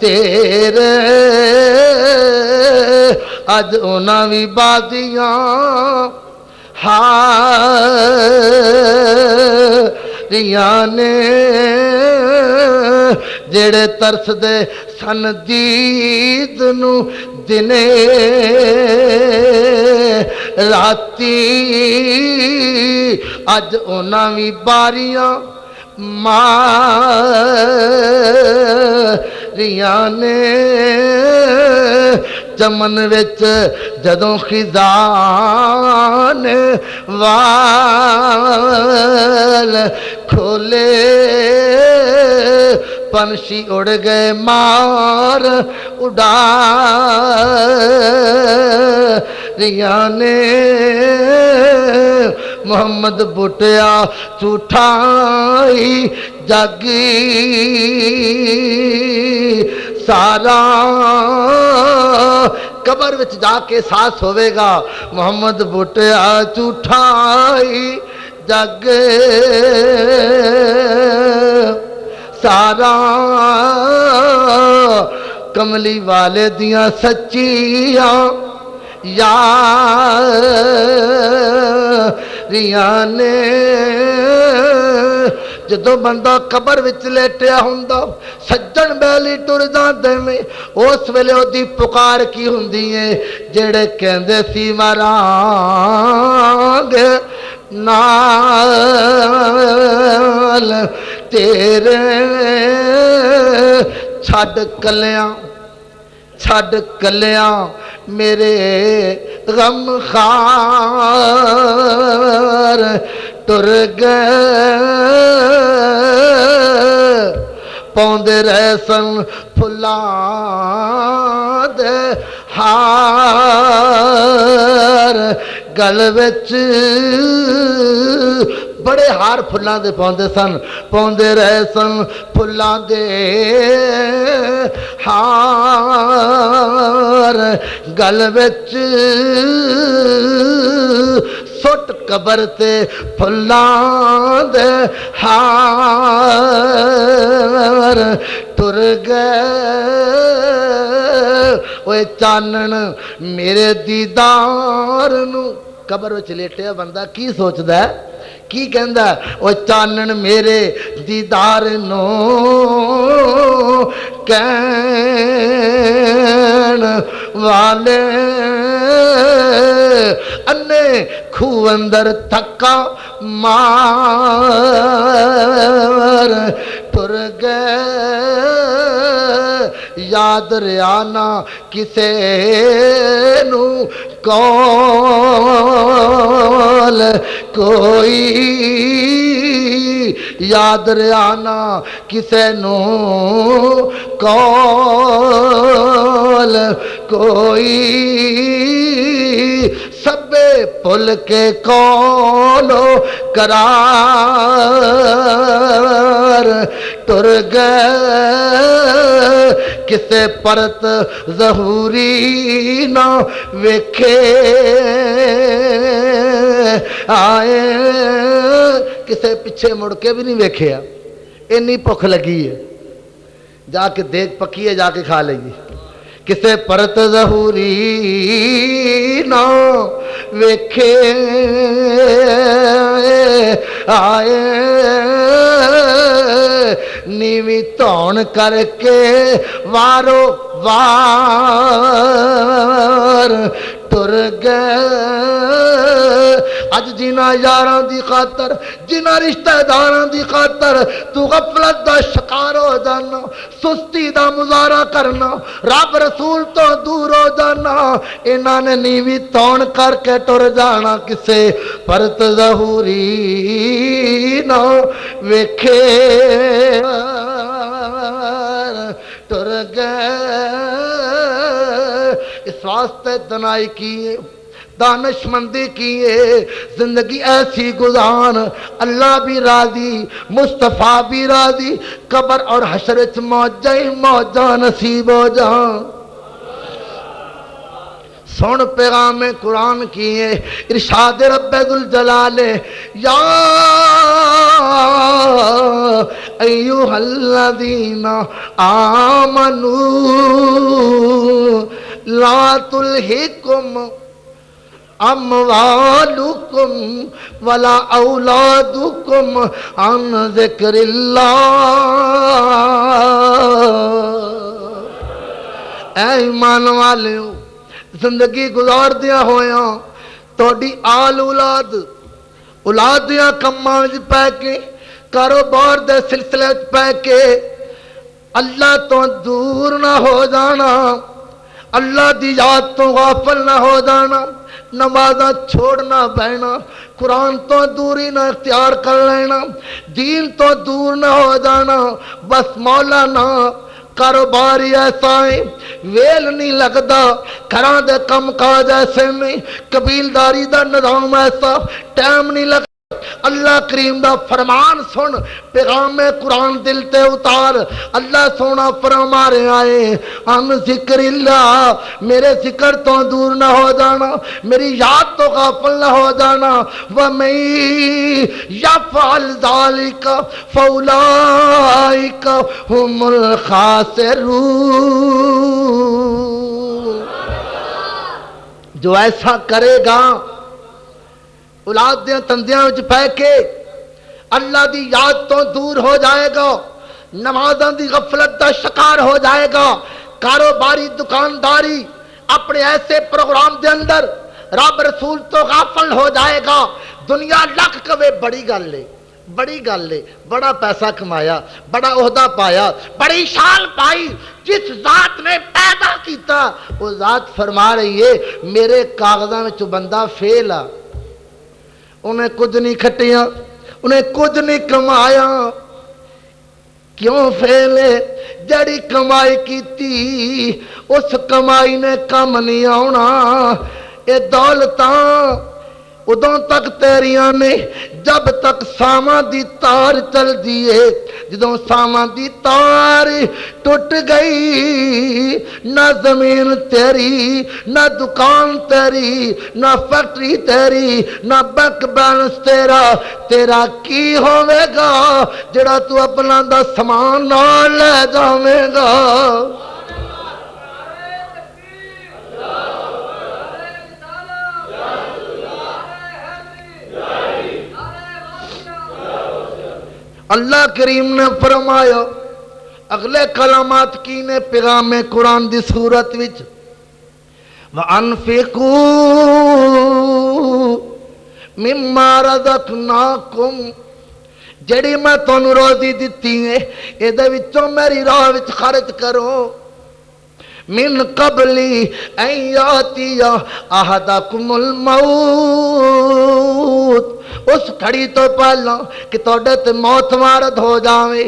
تیرے اج انہاں وی بازیاں ہاریاں نے جڑے ترس دے سن دید نو دنے راتی اج انہاں وی باریاں ماریاں نے چمن وچ جدوں خزان وال کھولے پنچھی اڑ گئے مار اڑا ریاں نے محمد بٹیا جھوٹائی جاگی سارا قبر وچ جا کے ساس ہوئے گا محمد بٹیا جھوٹائی جگ سارا کملی والے دیاں سچیاں یاریاں نے جدوں بندہ قبر وچ لیٹیا ہوندا سجن بیلی ٹر جاندے نے اس ویلے اودی پکار کی ہوندی ہے جڑے کہندے سی مرانگے نال تیرے چھڈ کلیاں میرے غم خار ٹر گئے پاؤندے رہے سن پھلاں دے ہار گل وچ بڑے ہار پھلاں دے پاؤندے رہے سن پھلاں دے ہار گل وچ سٹ قبر تے پھلاں دے ہار ٹر گئے اوے چانن میرے دیدار نو قبر وچ لیٹیا بندہ کی سوچدا ہے کی کہندا ہے او چانن میرے دیدار نو کہن والے انے کھو اندر تھکا مار ٹر گئے یاد ریانا کسے نو کول کوئی یاد ریانا کسے نو کول کوئی سبے پل کے کولو قرار ٹر گئے کسے پرت ظہوری نہ ویکھے آئے کسے پیچھے مڑ کے بھی نہیں ویکھیا انی بھوک لگی ہے جا کے دیکھ پکی ہے جا کے کھا لے گی کسے پرت ظہوری نہ ویکھے آئے نیوی تون کر کے وارو وار ٹر گئے اج جنا یاراں دی خاطر جنا رشتہ داراں دی خاطر تو غفلت دا شکار ہو جانا سستی دا مظاہرہ کرنا رب رسول تو دور ہو جانا انہاں نے نیوی تون کر کے ٹر جانا کسے پرت ظہوری نہ ویکھے ٹر گئے اس واسطے دنائی کیے دانش مندی کیے زندگی ایسی گزان اللہ بھی راضی مصطفیٰ بھی راضی قبر اور حشر وچ موجہ ہی موجہ نصیب ہو جان سن پیغام قرآن کیے ارشاد رب ذوالجلال یا ایوہ الذین آمنوا لا تلہکم اموالکم ولا اولادکم عن ذکر اللہ اے ایمان والیوں زندگی گزار دیا ہویا توڑی آل اولاد دیا کماں وچ پے کے کاروبار دے سلسلے وچ پے کے اللہ تو دور نہ ہو جانا اللہ دی یاد تو غافل نہ ہو جانا نمازاں چھوڑنا بہنا قرآن تو دوری نہ اختیار کر لینا دین تو دور نہ ہو جانا بس مولانا کاروباری ایسا ہے ویل نہیں لگدا گھراں دے کم کاج ایسے نہیں قبیلداری دا نظام ایسا ٹائم نہیں لگدا اللہ کریم دا فرمان سن پیغام قرآن دل تے اتار اللہ سونا فرما رہے آئے ان ذکر اللہ میرے ذکر تو دور نہ ہو جانا میری یاد تو غافل نہ ہو جانا وَمَن يَفْعَلْ ذَلِكَ فَأُولَئِكَ هُمُ الْخَاسِرُونَ جو ایسا کرے گا اولاد دیاں تندیاں وچ پے کے اللہ دی یاد تو دور ہو جائے گا نمازاں دی غفلت دا شکار ہو جائے گا کاروباری دکانداری اپنے ایسے پروگرام دے اندر رب رسول تو غافل ہو جائے گا دنیا لکھ کوے بڑی گل ہے بڑا پیسہ کمایا بڑا عہدہ پایا بڑی شان پائی جس ذات نے پیدا کیتا وہ ذات فرما رہی ہے میرے کاغذاں وچ بندہ فیل آ انہیں کچھ نہیں کھٹیاں انہیں کچھ نہیں کمایا کیوں فیلے جڑی کمائی کیتی اس کمائی نے کم نہیں آنا اے دولتاں ادوں تک تیریاں نے جب تک ساواں دی تار چل دیے جدوں ساواں دی تار ٹوٹ گئی نہ زمین تیری نہ دکان تیری نہ فیکٹری تیری نہ بینک بیلنس تیرا کی ہوے گا جڑا تو اپنا دا سامان نال لے جاویں گا اللہ کریم نے فرمایا اگلے کلمات کی نے پیغام قرآن دی صورت وچ وَأَنفِقُوا مِمَّا رَزَقْنَاكُمْ جڑی میں تانوں روزی دتی ہے اے دے وچوں میری راہ وچ خرچ کرو من قبل ان یاتی احدکم الموت اس گھڑی تو پہلا کہ توڑے تے موت وارد ہو جاوے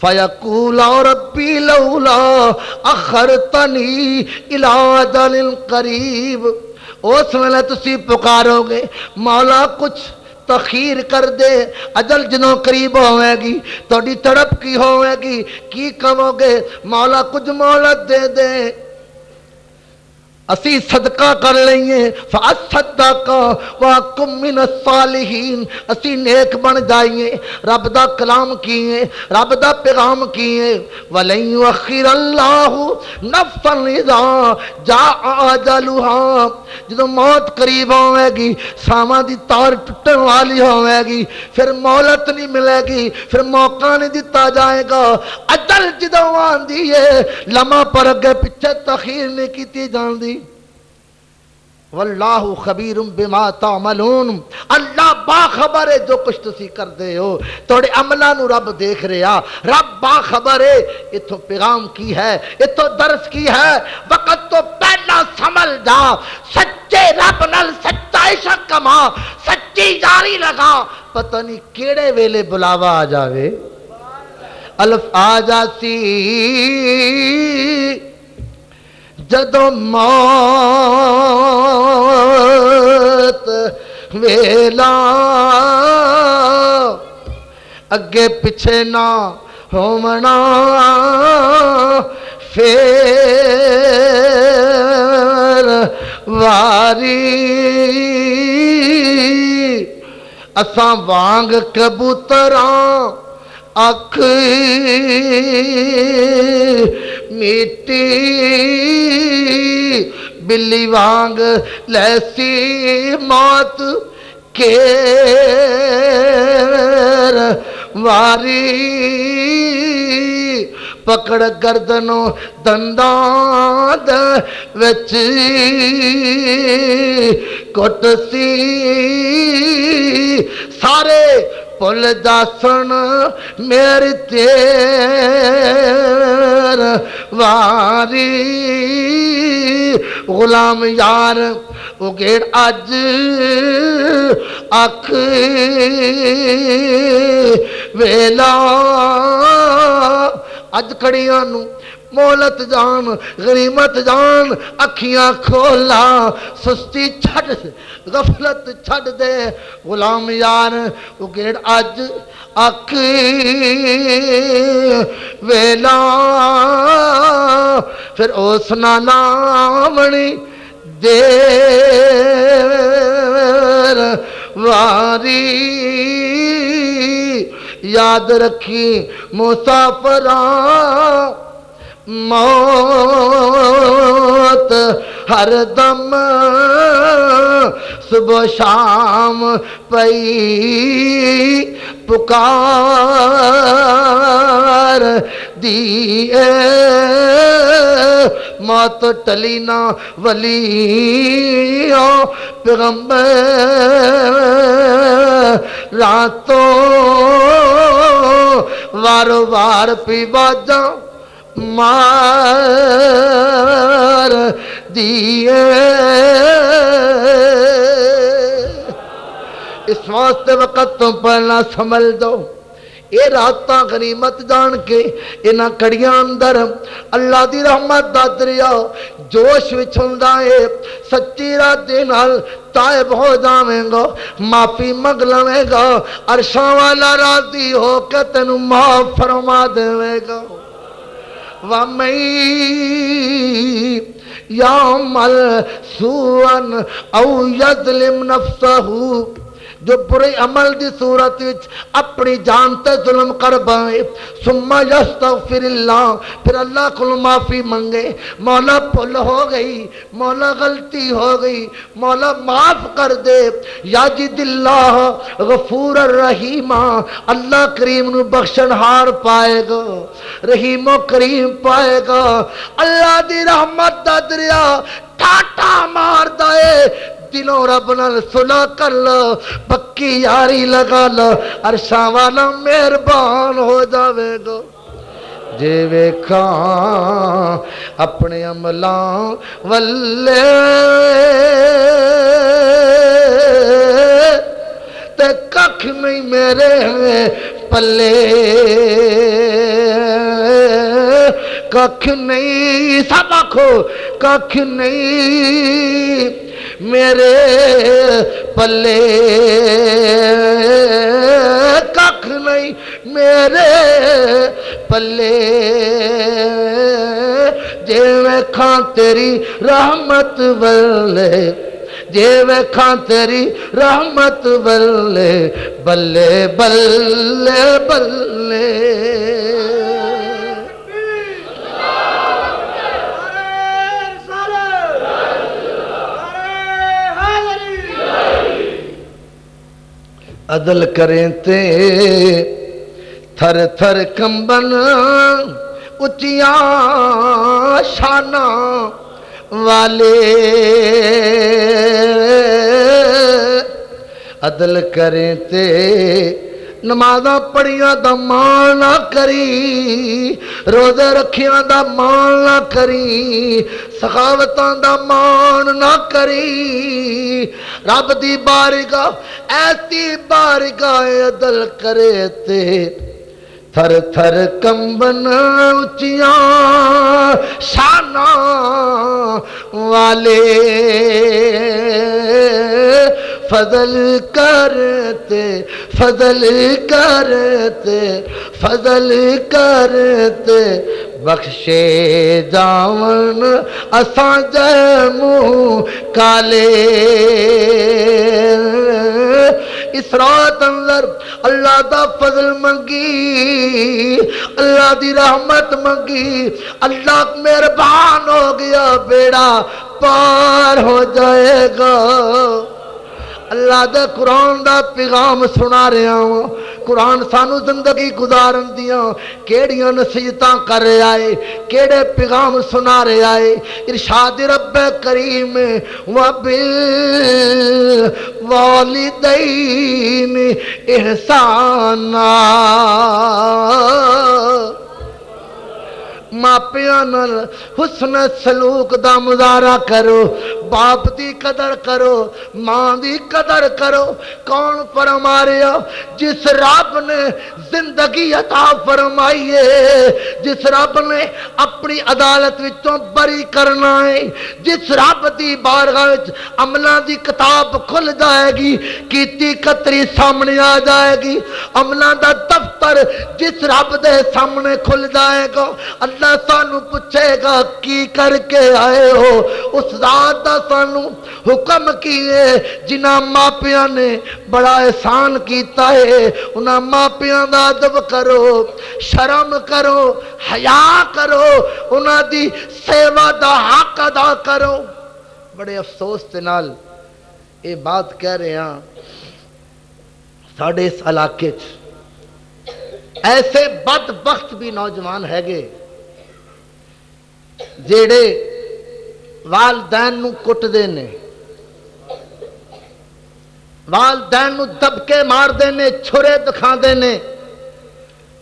فیقول ربی لولا اخرتنی الی اجل قریب اس ویلے تسی پکارو گے مولا کچھ تخیر کر دے اجل جنوں قریب ہوئے گی توڑی تڑپ کی ہوئے گی کی کہو گے مولا کچھ مہلت دے دے اسی صدقہ کر لئیے فَأَصَّدَّقَ وَأَكُن مِّنَ الصَّالِحِينَ اسی نیک بن جائیے رب دا کلام کیے رب دا پیغام کیے وَلَن يُؤَخِّرَ اللَّهُ نَفْسًا إِذَا جَاءَ أَجَلُهَا جدوں موت قریب ہوئے گی ساواں دی تار ٹوٹن والی ہوئے گی پھر مہلت نہیں ملے گی پھر موقع نہیں دیتا جائے گا اجل جدوں آندی ہے لمحہ پر اگے پیچھے تاخیر نہیں کیتی جاندی واللہ خبیر بما تعملون اللہ باخبر ہے جو کچھ تسی کر دے ہو توڑے عملہ نو رب دیکھ رہا رب باخبر ہے اتھو پیغام کی ہے اتھو درس کی ہے وقت تو پہلا سمل جا سچے رب نل سچا عشق کما سچی جاری لگا پتہ نہیں کیڑے ویلے بلاوا آ جاوے الف آ جاتی جدو موت ویلا اگے پیچھے نہ ہومنا پھر واری اساں وانگ کبوتراں اکھ میٹی بلی وانگ لیسی موت کیر واری پکڑ گردنوں دنداں وچ کٹسی سارے پل جاسن میری تیر واری غلام یار اگیڑ اج اکھ ویلا اج کڑیاں نو مولت جان غنیمت جان اکھیاں کھولا سستی چھڑ غفلت چھڑ دے غلام یار اگیڑ اج اکھ ویلا پھر اس نامنی دیر واری یاد رکھی مسافراں موت ہر دم صبح شام پئی پکار دیئے موت ٹلینا ولیوں پیغمبر راتوں وارو وار پی باجاں مار دیئے اس واسطے وقت تو پہلا سمجھ دو یہ راتاں غنیمت جان کے انہاں کڑیاں اندر اللہ دی رحمت دا دریا جوش وچ ہوندا ہے سچی ارادے نال تائب ہو جاویں گا معافی منگ لویں گا عرشاں والا راضی ہو کے تینوں معاف فرما دے گا وَمَن يَعْمَلْ سُوءًا أَوْ يَظْلِمْ نَفْسَهُ جو برے عمل دی صورت وچ اپنی جان تے ظلم کر بائے ثم یستغفر اللہ پھر اللہ کو معافی منگے مولا بھول ہو گئی مولا غلطی ہو گئی مولا معاف کر دے یجد اللہ غفور الرحیم اللہ کریم نو بخشن ہار پائے گا رحیم و کریم پائے گا اللہ دی رحمت دا دریا ٹاٹا مار دے دلوں رب نال صلح کر لو پکی یاری لگا لو عرشاں والا مہربان ہو جاوے گا جے ویکھاں اپنے عملاں والے تے ککھ نہیں میرے پلے ککھ نہیں سب آکھو ککھ نہیں میرے پلے ککھ نہیں میرے پلے جے ویکھاں تیری رحمت والے جے ویکھاں تیری رحمت والے بلے بلے بلے عدل کریں تے تھر تھر کمبن اچیاں شانہ والے عدل کریں تے نمازاں پڑھیاں دا مان نہ کری روزے رکھیاں دا مان نہ کری سخاوتاں دا مان نہ کری رب دی بارگاہ ایسی بارگاہ عدل کرے تے تھر تھر کمبن اچیاں شانہ والے فضل کرتے فضل کرتے فضل کرتے بخشے جاون اساں جے منہ کالے اس رات اندر اللہ دا فضل منگی اللہ دی رحمت منگی اللہ مہربان ہو گیا بیڑا پار ہو جائے گا اللہ دے قرآن دا پیغام سنا رہا ہوں قرآن سانو زندگی گزارن دیاں کیڑیاں نصیحتاں کر رہا ہے کیڑے پیغام سنا رہا ہے ارشاد رب کریم وبالوالدین احسانا ماپیاں نال حسن سلوک دا مظاہرہ کرو باپ دی قدر کرو ماں دی قدر کرو کون فرما رہا جس رب نے زندگی عطا فرمائی ہے جس رب نے اپنی عدالت وچوں بری کرنا ہے جس رب دی بارگاہ وچ عملاں دی کتاب کھل جائے گی کیتی کتری سامنے آ جائے گی عملاں دا دفتر جس رب دے سامنے کھل جائے گا اللہ سانو پوچھے گا کی کر کے آئے ہو اس ذات دا سانو حکم کیے جنہاں ماپیاں نے بڑا احسان کیتا ہے انہاں ماپیاں دا ادب کرو شرم کرو حیا کرو انہاں دی سیوا دا حق ادا کرو بڑے افسوس دے نال یہ بات کہہ رہے ہیں ساڑھے اس علاقے ایسے بدبخت بھی نوجوان ہے گے جیڑے والدین نو کٹ دینے والدین نو دبکے مار دینے چھرے دکھا دینے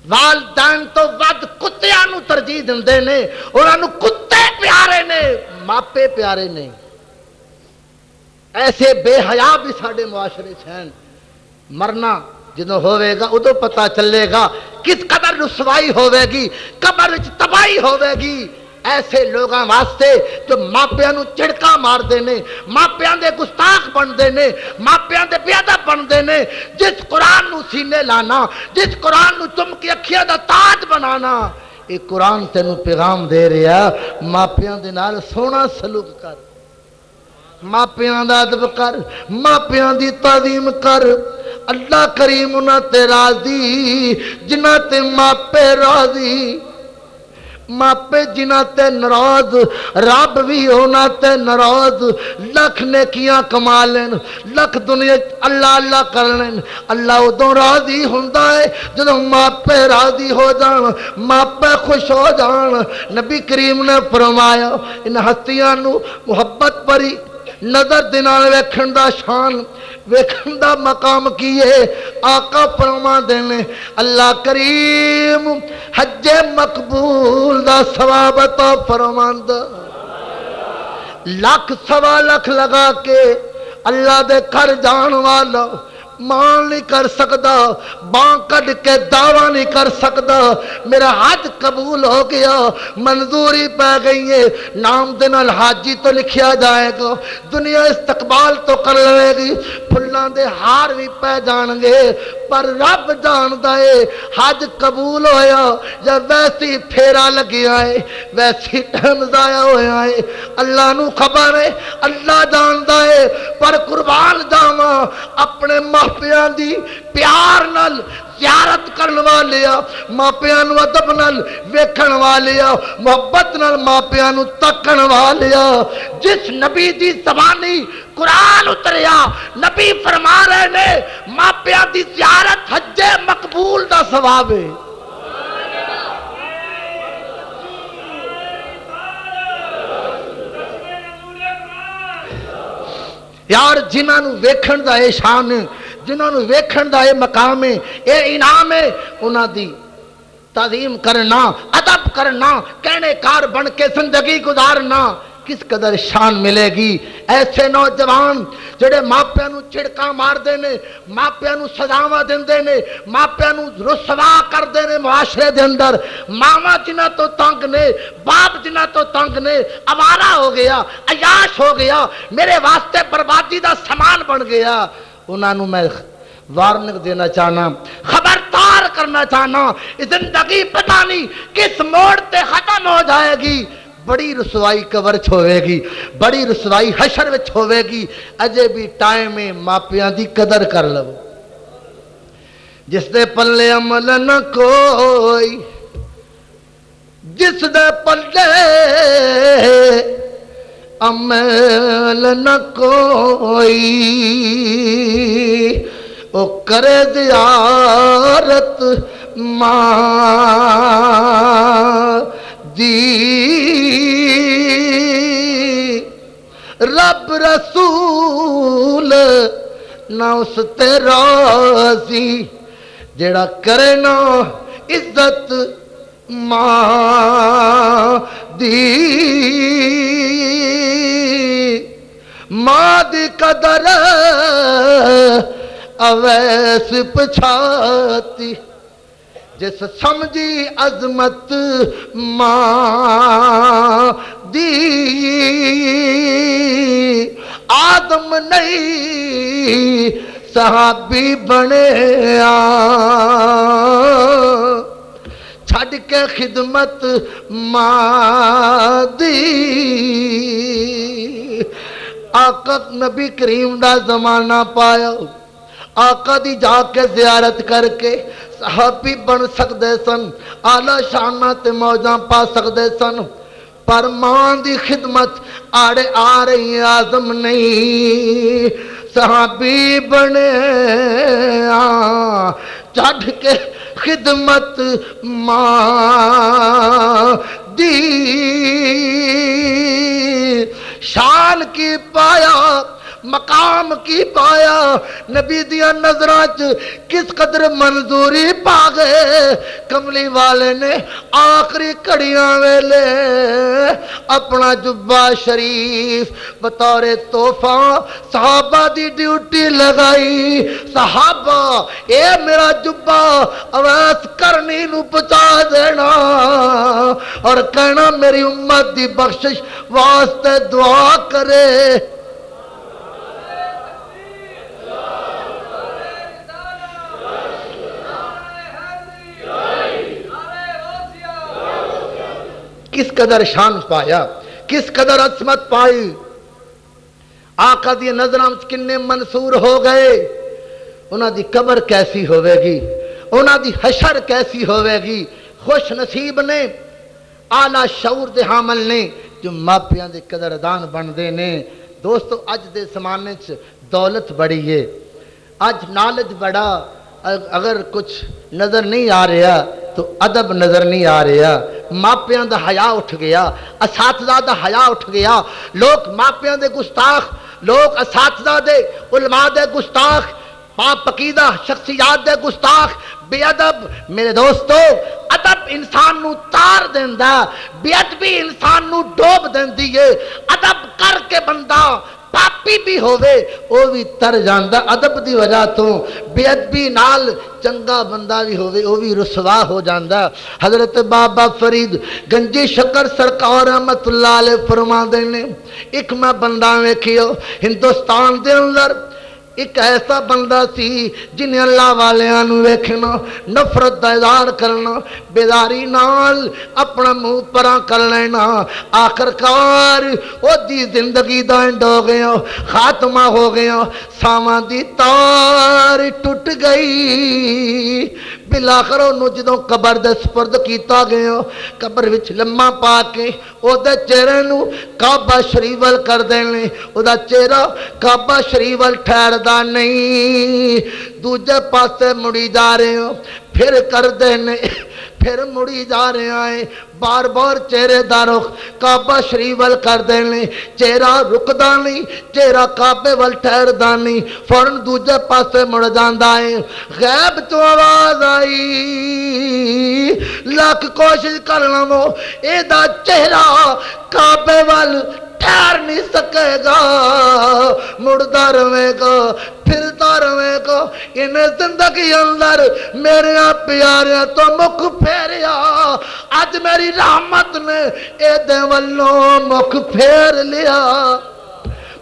والدین تو ود کتیاں نو ترجیح دینے انہاں نو کتے پیارے نے ماپے پیارے نے ایسے بے حیا بھی ساڑے معاشرے چھین مرنا جدوں ہوئے گا ادو پتا چلے گا کس قدر رسوائی ہوئے گی، قبر وچ تباہی ہوئے گی ایسے لوگاں واسطے جو ماپیاں نو چڑکا مار دینے، ماپیاں دے گستاخ بن دینے، ماپیاں دے بے ادب بن دینے۔ جس قرآن نو سینے لانا، جس قرآن نو چم کے اکھیاں دا تاج بنانا، اے قرآن تینوں پیغام دے رہا ماپیاں دے نال سونا سلوک کر، ماپیاں دا ادب کر، ماپیاں دی تعظیم کر۔ اللہ کریم انہاں تے راضی جنہاں تے ماپے راضی، ماپے جنہاں تے ناراض رب بھی ہونا تے ناراض۔ لکھ نیکیاں کما لین، لکھ دنیا اللہ اللہ کر لین، اللہ ادوں راضی ہوندا ہے جدوں ماپے راضی ہو جان، ماپے خوش ہو جان۔ نبی کریم نے فرمایا ان ہستیاں نو محبت بری نظر دے نال ویکھن دا شان، ویکھن دا مقام کیے آقا فرما دینے اللہ کریم حج مقبول دا ثواب عطا فرماندا۔ لاکھ سوا لاکھ لگا کے اللہ دے گھر جان والا مان نہیں کر سکتا، باں کڈ کے دعویٰ نہیں کر سکتا میرا حج قبول ہو گیا، منظوری پہ گئی ہے، نام دے نال حاجی تو لکھیا جائے گا، دنیا استقبال تو کر لے گی، پھلاں دے ہار بھی پہ جان گے، پر رب جاندا ہے حج قبول ہویا یا ویسی پھیرا لگیا ہے، ویسی ٹائم ضائع ہویا ہے، اللہ نو خبر ہے، اللہ جاندا ہے، پر قربان جاواں اپنے ماپیاں دی پیار نال زیارت کرن والیا، ماپیاں نو ادب نال ویکھن والیا، محبت نال ماپیاں نو تکن والیا۔ جس نبی دی زبانی قرآن اتریا نبی فرما رہے نے ماپیاں دی زیارت حج مقبول دا ثواب ہے۔ یار جنہاں نو ویکھن دا اے شان، جنہاں نو ویکھن دا اے مقام ہے، اے انعام ہے، انہاں دی تعظیم کرنا، ادب کرنا، کہنے کار بن کے زندگی گزارنا کس قدر شان ملے گی۔ ایسے نوجوان جڑے ماپیاں نو چڑکا مار دینے، ماپیاں نو سزاواں دیندے نے، ماپیاں نو رسوا کر دینے معاشرے دے اندر، ماما جنہ تو تنگ نے، باپ جنہ تو تنگ نے، آوارہ ہو گیا، عیاش ہو گیا، میرے واسطے بربادی دا سامان بن گیا، انہاں نو میں وارننگ دینا چاہنا، خبردار کرنا چاہنا، زندگی پتہ نہیں کس موڑ تے ختم ہو جائے گی، بڑی رسوائی قبر چ ہوئے گی، بڑی رسوائی حشر وچ ہوئے گی، اجے بھی ٹائم ہے ماپیاں دی قدر کر لو۔ جس دے پلے عمل نہ کوئی، جس دے پلے عمل نہ کوئی، او کرے زیارت ماں دی، رب رسول نہ اس تے راضی، جڑا کرے نا عزت ماں دی، ماں دی قدر اویس پچھاتی، جس سمجھی عظمت ماں دی، آدم نہیں صحابی بنے چھڈ کے خدمت ماں دی۔ آقا نبی کریم دا زمانہ پایا، آقا دی جا کے زیارت کر کے صحابی بن سکدے سن، اعلی شاناں تے موجاں پا سکدے سن، پر ماں دی خدمت آڑے آ رہی آزم نہیں صحابی بنے چڑھ کے خدمت ماں دی، شان کی پایا، مقام کی پایا، نبی دیا نظرات کس قدر منظوری پا گئے، کملی والے نے آخری کڑیاں ویلے اپنا جبہ شریف بطور تحفہ صحابہ دی ڈیوٹی لگائی. صحابہ اے میرا جبہ اویس کرنی نو پہنچا دینا اور کہنا میری امت دی بخشش واسطے دعا کرے. کس قدر شان پایا, کس قدر عظمت پائی. آقا دی نظروں کنے منصور ہو گئے. انہاں دی قبر کیسی ہوئے گی, انہاں دی حشر کیسی ہوئے گی. خوش نصیب نے, اعلی شعور دے حامل نے جو ماپیاں دے قدردان بن دے نے. دوستو اج دے زمانے چ دولت بڑی ہے, اج نالج بڑا, اگر کچھ نظر نہیں آ رہا تو ادب نظر نہیں آ رہا. ماپیاں دا حیا اٹھ گیا, اساتذہ دا حیا اٹھ گیا. لوگ ماپیاں دے گستاخ, لوگ اساتذہ دے علماء دے گستاخ, پاک عقیدہ شخصیات دے گستاخ, بے ادب. میرے دوستو ادب انسان نو تار دیندا, بے ادبی انسان نو ڈوب دیندی ہے. ادب کر کے بندہ پاپی بھی ہووے او بھی تر جاندا ادب دی وجہ تو. بے ادبی نال چنگا بندہ بھی ہووے او بھی رسوا ہو جاندا. حضرت بابا فرید گنجی شکر سرکار رحمت اللہ علیہ فرماندے نے, ایک میں بندہ ویکھیو ہندوستان دے اندر ایک ایسا بندہ سی جنہیں اللہ والیاں نو ویکھنا نفرت دا اظہار کرنا, بیداری نال اپنا منہ پراں کر لینا. آخرکار او دی زندگی دا اینڈ ہو گیا, خاتمہ ہو گیا, ساواں دی تار ٹوٹ گئی. بلاخر انہوں جدوں قبر دے سپرد کیتا گیا, قبر وچ لمحہ پا کے او دے چہرے نو کعبہ شریف ول کر دینے. او دا چہرہ کعبہ شریف ول ٹھہردا نہیں, دوجے پاسے مڑی جا رہے ہو, پھر کر دینے, پھر مڑی جا رہے ہیں. بار بار چہرے دا رخ کعبہ شریف ول کر دینے, چہرہ رکدا نہیں, چہرہ کعبے ول ٹھہردا نہیں, فوراً دوجے پاسے مڑ جاندا ہے. غیب تو آواز آئی, لاکھ کوشش کر لو اے دا چہرہ کعبے ول ٹھہر نہیں سکے گا, مڑدا رہے گا, پھرتا رہے گا. انہیں زندگی اندر میرے پیاریاں تو مکھ پھیریا, اج میری رحمت نے اے دے ولوں مکھ پھیر لیا.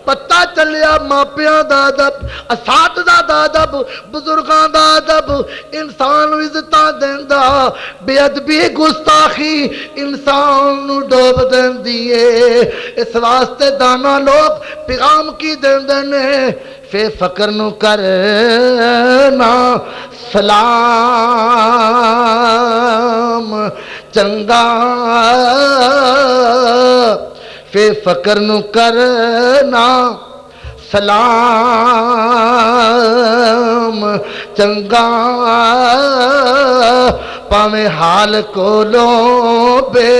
پتہ چلیا ماپیاں دا ادب, اساتذہ دا ادب, بزرگاں دا ادب انسان عزتاں دیندا. بے ادبی گستاخی انسان نو ڈوب دیندی ہے. اس واسطے دانا لوگ پیغام کی دیندے نے, فے فقر نو کرنا سلام چنگا, فے فقر نو کرنا سلام چنگا, پاویں حال کولوں بے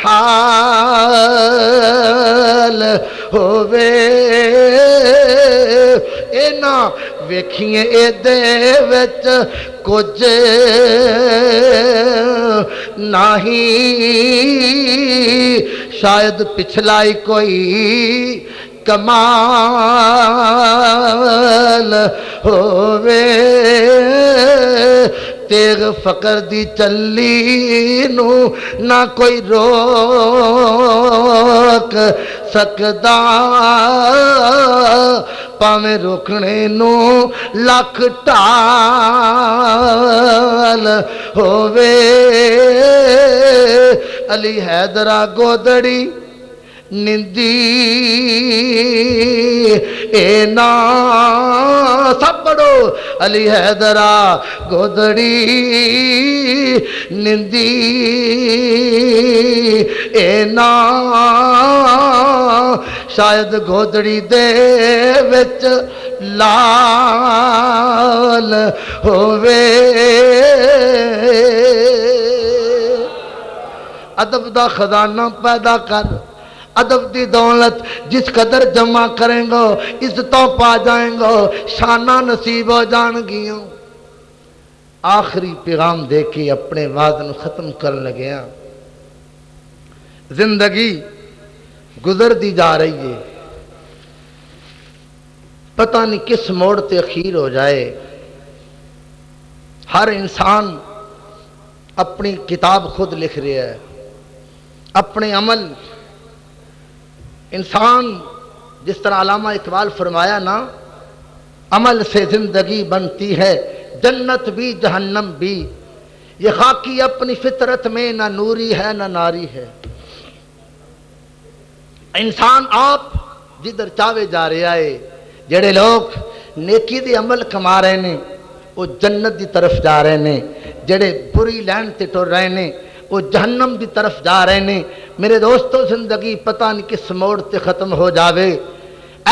حال ہووے. اے نا ویکھیے اے دے وچ کچھ نہیں, شاید پچھلائی کوئی کمال ہووے. تیغ فقر دی چلی نو نہ کوئی روک سکدا, پاویں روکنے نو لکھ ٹال ہووے. علی حیدرہ گودڑی نندی اے نا سب پڑھو, علی حیدرہ گودڑی نندی اے نا, شاید گودڑی دے وچ لال ہووے. ادب دا خزانہ پیدا کر, ادب دی دولت جس قدر جمع کریں گو عزتوں پا جائیں گو, شانہ نصیب ہو جان گیوں. آخری پیغام دے کے اپنے وعد نو ختم کرن لگیا۔ زندگی گزر دی جا رہی ہے، پتہ نہیں کس موڑ تے اخیر ہو جائے۔ ہر انسان اپنی کتاب خود لکھ رہا ہے، اپنے عمل۔ انسان جس طرح علامہ اقبال فرمایا نا، عمل سے زندگی بنتی ہے، جنت بھی جہنم بھی، یہ خاکی اپنی فطرت میں نہ نوری ہے نہ ناری ہے۔ انسان آپ جدھر چاہے جا رہا ہے، جڑے لوگ نیکی دی عمل کما رہے ہیں وہ جنت دی طرف جا رہے ہیں، جڑے بری لین تے ٹر رہے ہیں وہ جہنم دی طرف جا رہے ہیں۔ میرے دوستو، زندگی پتہ نہیں کس موڑ تے ختم ہو جاوے،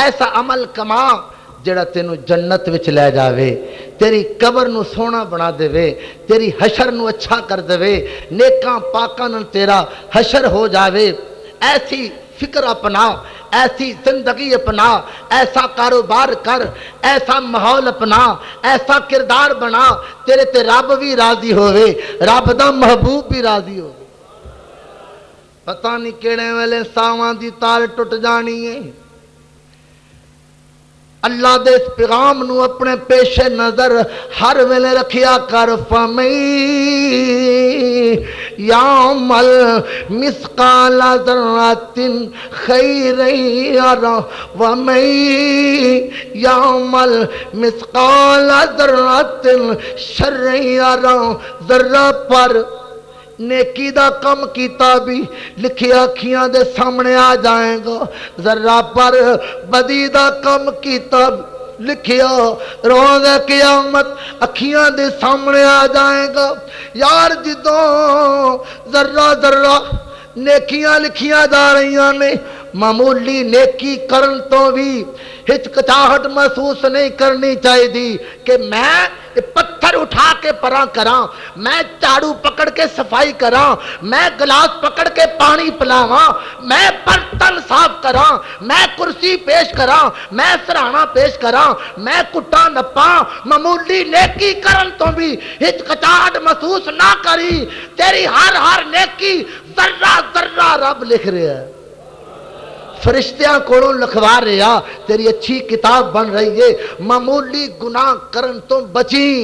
ایسا عمل کما جڑا تینوں جنت وچ لے جاوے، تیری قبر نو سونا بنا دے، تیری حشر نو اچھا کر دے، نیکاں پاکاں نال تیرا حشر ہو جاوے۔ ایسی فکر اپنا، ایسی زندگی اپنا، ایسا کاروبار کر، ایسا ماحول اپنا، ایسا کردار بنا، تیرے تے رب بھی راضی ہوئے، رب دا محبوب بھی راضی ہوئے۔ پتہ نہیں کیڑے ویلے ساواں دی تار ٹوٹ جانی ہے۔ اللہ دے اس پیغام نو اپنے پیش نظر ہر ویلے رکھیا کر۔ فَمَن يَعْمَلْ مِثْقَالَ ذَرَّةٍ خَيْرًا يَرَهُ وَمَن يَعْمَلْ مِثْقَالَ ذَرَّةٍ شَرًّا يَرَهُ۔ ذرہ پر نیکی دا کم کیتا بھی لکھیا اکھیاں دے سامنے آ جائے گا، ذرہ پر بدی دا کم کیتا بھی لکھیا روز قیامت اکھیاں دے سامنے آ جائے گا۔ یار جدوں ذرہ ذرہ نیکیاں لکھیاں جا رہی نے، معمولی نیکی کرن تو بھی ہچکچاہٹ محسوس نہیں کرنی چاہیے کہ میں پتھر اٹھا کے پراں کراں، میں چاڑو پکڑ کے صفائی کراں، میں گلاس پکڑ کے پانی پلاواں، میں برتن صاف کراں، میں کرسی پیش کراں، میں سرہانا پیش کراں، میں کٹا نپاں۔ معمولی نیکی کرن تو بھی ہچکچاہٹ محسوس نہ کری، تیری ہر نیکی ذرہ ذرہ رب لکھ رہا ہے، فرشتیاں کولوں لکھوا رہا، تیری اچھی کتاب بن رہی ہے۔ معمولی گناہ کرن تو بچیں،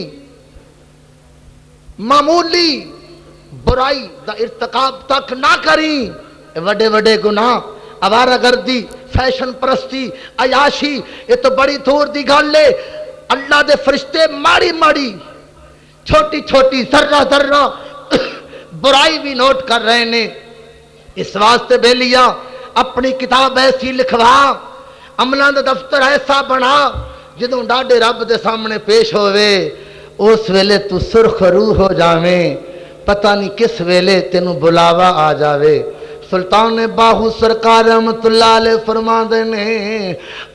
معمولی برائی دا ارتکاب تک نہ کریں۔ وڈے وڈے گناہ، آوارہ گردی، فیشن پرستی، عیاشی، یہ تو بڑی دور دی گل ہے۔ اللہ دے فرشتے ماڑی ماڑی چھوٹی چھوٹی ذرہ ذرہ برائی بھی نوٹ کر رہے ہیں۔ اس واسطے بے لیا اپنی کتاب ایسی لکھوا، عملان دا دفتر ایسا بنا، جدوں ڈاڈے رب دے سامنے پیش ہوئے اس ویلے تو سرخ روح ہو جاویں، پتہ نہیں کس ویلے تینوں بلاوا آ جاوے۔ سلطان باہو سرکار رحمت اللہ علیہ فرما دینے،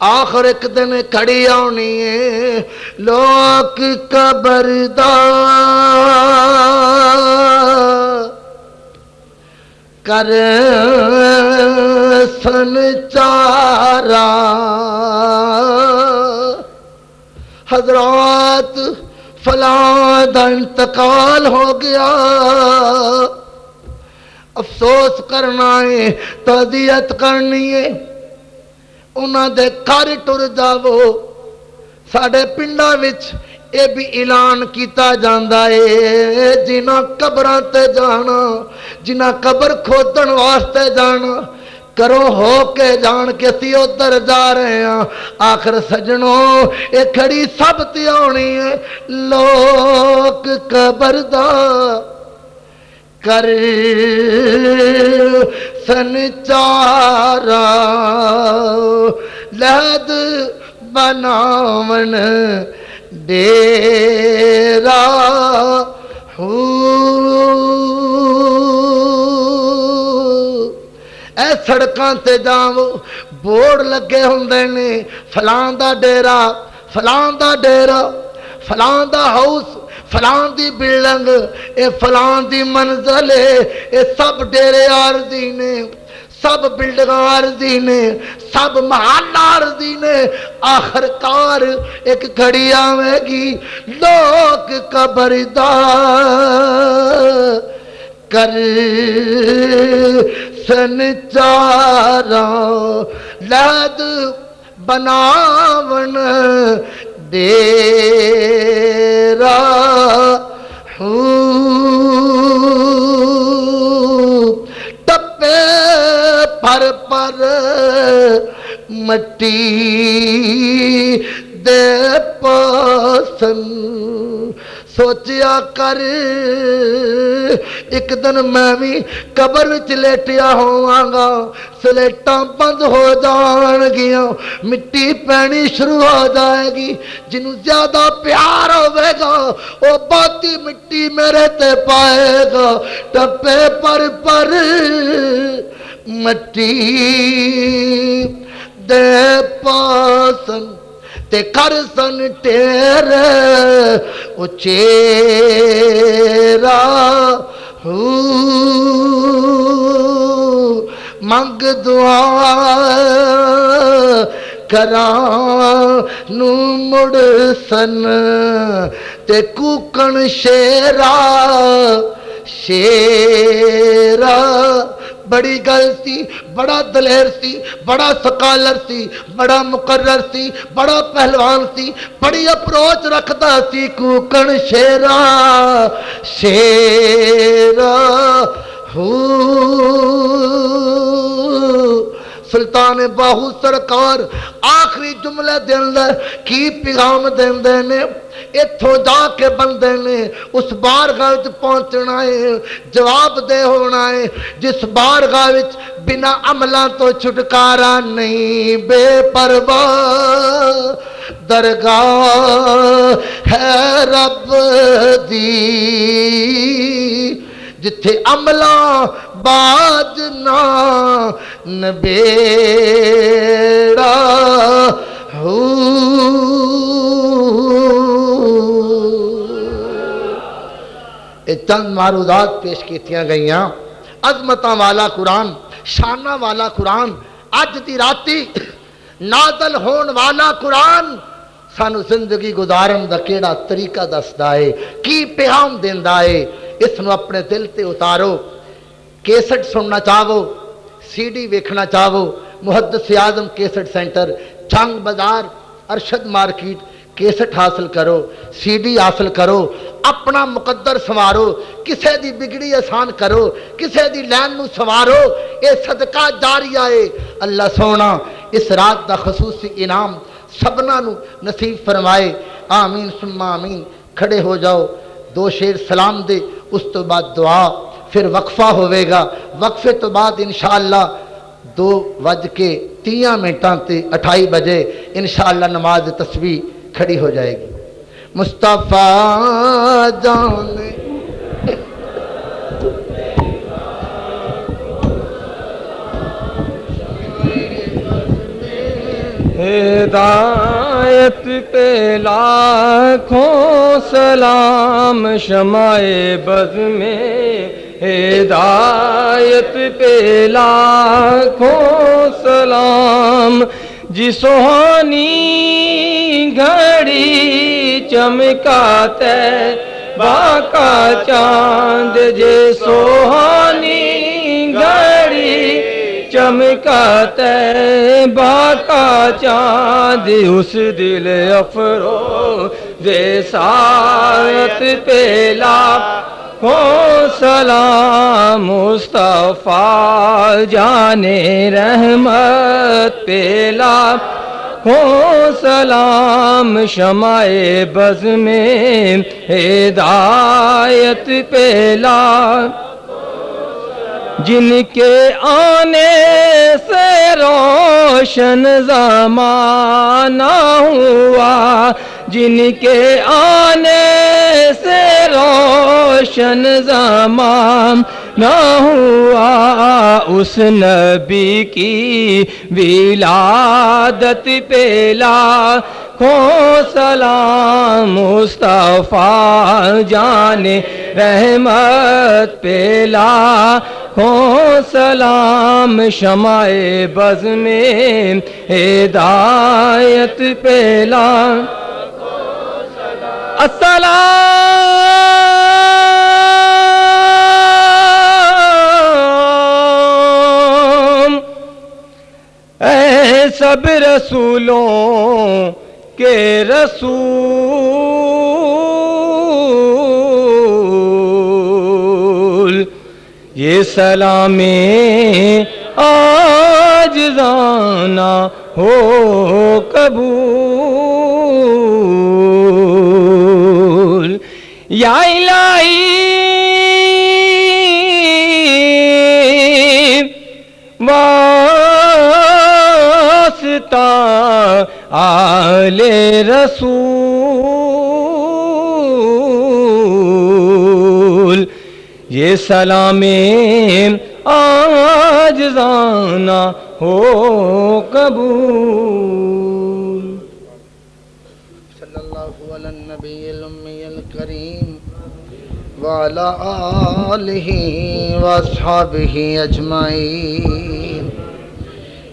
آخر ایک دن کھڑی آنی ہے، لوگ قبر دا کر سن چارا، حضرات فلاں دا انتقال ہو گیا، افسوس کرنا ہے، تعزیت کرنی ہے، انہاں دے گھر ٹر جاؤ۔ ساڈے پنڈاں وچ اے بھی اعلان کیتا جاندا ہے، جنہاں قبراں تے جانا، جنہاں قبر کھودن واسطے جانا، کرو ہو کے جان کے سی ادھر جا رہے ہیں۔ آخر سجنوں اے کھڑی سب تے آنی ہے، لوگ قبر دا کر سن چارا، لحد بناون ڈیرا ہو۔ اے سڑکاں تے جاؤ، بورڈ لگے ہوندے نے، فلاں دا ڈیرا، فلاں دا ڈیرا، فلاں دا ہاؤس، فلاں دی بلڈنگ، اے فلاں دی منزل ہے، اے سب ڈیرے عارضی نے۔ سب بلڈنگ عارضی نے، سب محلہ عارضی نے، آخر کار ایک گھڑی آوے گی لوگ قبردار کر سنچارا لد بناون ڈیرا ٹپے پر مٹی دے پاسن سوچیا کر ایک دن میں بھی قبر وچ لیٹیا ہوواں سلیٹاں بند ہو جان گیاں مٹی پینی شروع ہو جائے گی جنوں زیادہ پیار ہوے گا وہ بہتی مٹی میرے تے پائے گا ٹپے پر مٹی دے پاسن تے کر سن تیرے او چیرا منگ دعا کراں نو مڑ سن تے کوکن شیرا شیرا بڑی گل سی بڑا دلیر سی بڑا سکالر سی بڑا مقرر سی بڑا پہلوان سی بڑی اپروچ رکھتا سی کوکن شیرا شیرا سلطان باہو سرکار آخری جملے دے کی پیغام دے نے اتھوں جا کے بندے نے اس بارگاہ وچ پہنچنا ہے جواب دے ہونا ہے جس بارگاہ وچ بنا عملاں تو چھٹکارا نہیں بے پرواہ درگاہ ہے رب دی جتھے عملہ باج نہ نبیڑا ہو چند معروضات پیش کیتیاں گئیاں عظمتاں والا قرآن شانہ والا قرآن اج دی راتی نازل ہون والا قرآن سانو زندگی گزارن دا کیڑا طریقہ دسدا ہے کی پیغام دیندا ہے اس نو اپنے دل تے اتارو کیسٹ سننا چاہو سی ڈی ویکھنا چاہو محدث اعظم کیسٹ سینٹر چنگ بازار ارشد مارکیٹ کیسٹ حاصل کرو سی ڈی حاصل کرو اپنا مقدر سوارو کسے دی بگڑی آسان کرو کسے دی لین نو سوارو اے صدقہ جاریہ ہے اللہ سونا اس رات دا خصوصی انعام سبنا نو نصیب فرمائے آمین ثم آمین کھڑے ہو جاؤ دو شیر سلام دے اس تو بعد دعا پھر وقفہ ہوئے گا وقفے تو بعد انشاءاللہ 2:30 بجے انشاءاللہ نماز تسبیح کھڑی ہو جائے گی مصطفیٰ جان ہدایت پہ لاکھوں سلام شمع بز میں ہدایت پہ لاکھوں سلام جی سوہانی گھڑی چمکاتے باقا چاند جے سوہانی گھڑی چمکاتے باقا چاند اس دل افروز ساعت پہ لاکھوں سلام مصطفیٰ جانے رحمت پہ لاکھوں سلام شمع بز میں ہدایت پہ جن کے آنے سے روشن زمانہ ہوا جن کے آنے سے روشن زمانہ ہوا اس نبی کی ولادت پہ کو سلام مصطفیٰ جان رحمت پلا کو سلام شمع بز میں ہدایت پلا السلام اے سب رسولوں کے رسول یہ سلام عاجزانہ ہو قبول یا الہی واسطہ آل رسول یہ سلام عاجزانہ ہو قبول صلی اللہ علی النبی الامی الکریم وعلی آلہ واصحابہ اجمعین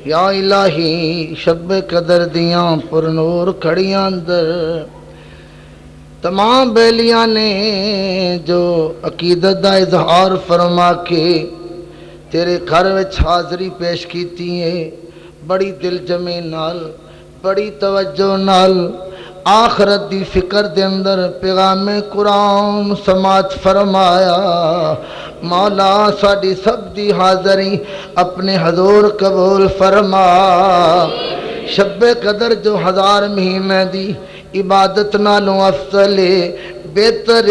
یا الہی شب قدر دیاں پر نور کھڑیاں اندر تمام بیلیاں نے جو عقیدت دا اظہار فرما کے تیرے گھر وچ حاضری پیش کیتی ہے بڑی دل جمی نال بڑی توجہ نال آخرت دی فکر دے اندر پیغام قرآن سماعت فرمایا مولا ساڈی سب دی حاضری اپنے حضور قبول فرما شب قدر جو 1000 مہینے دی عبادت نالوں افضل بہتر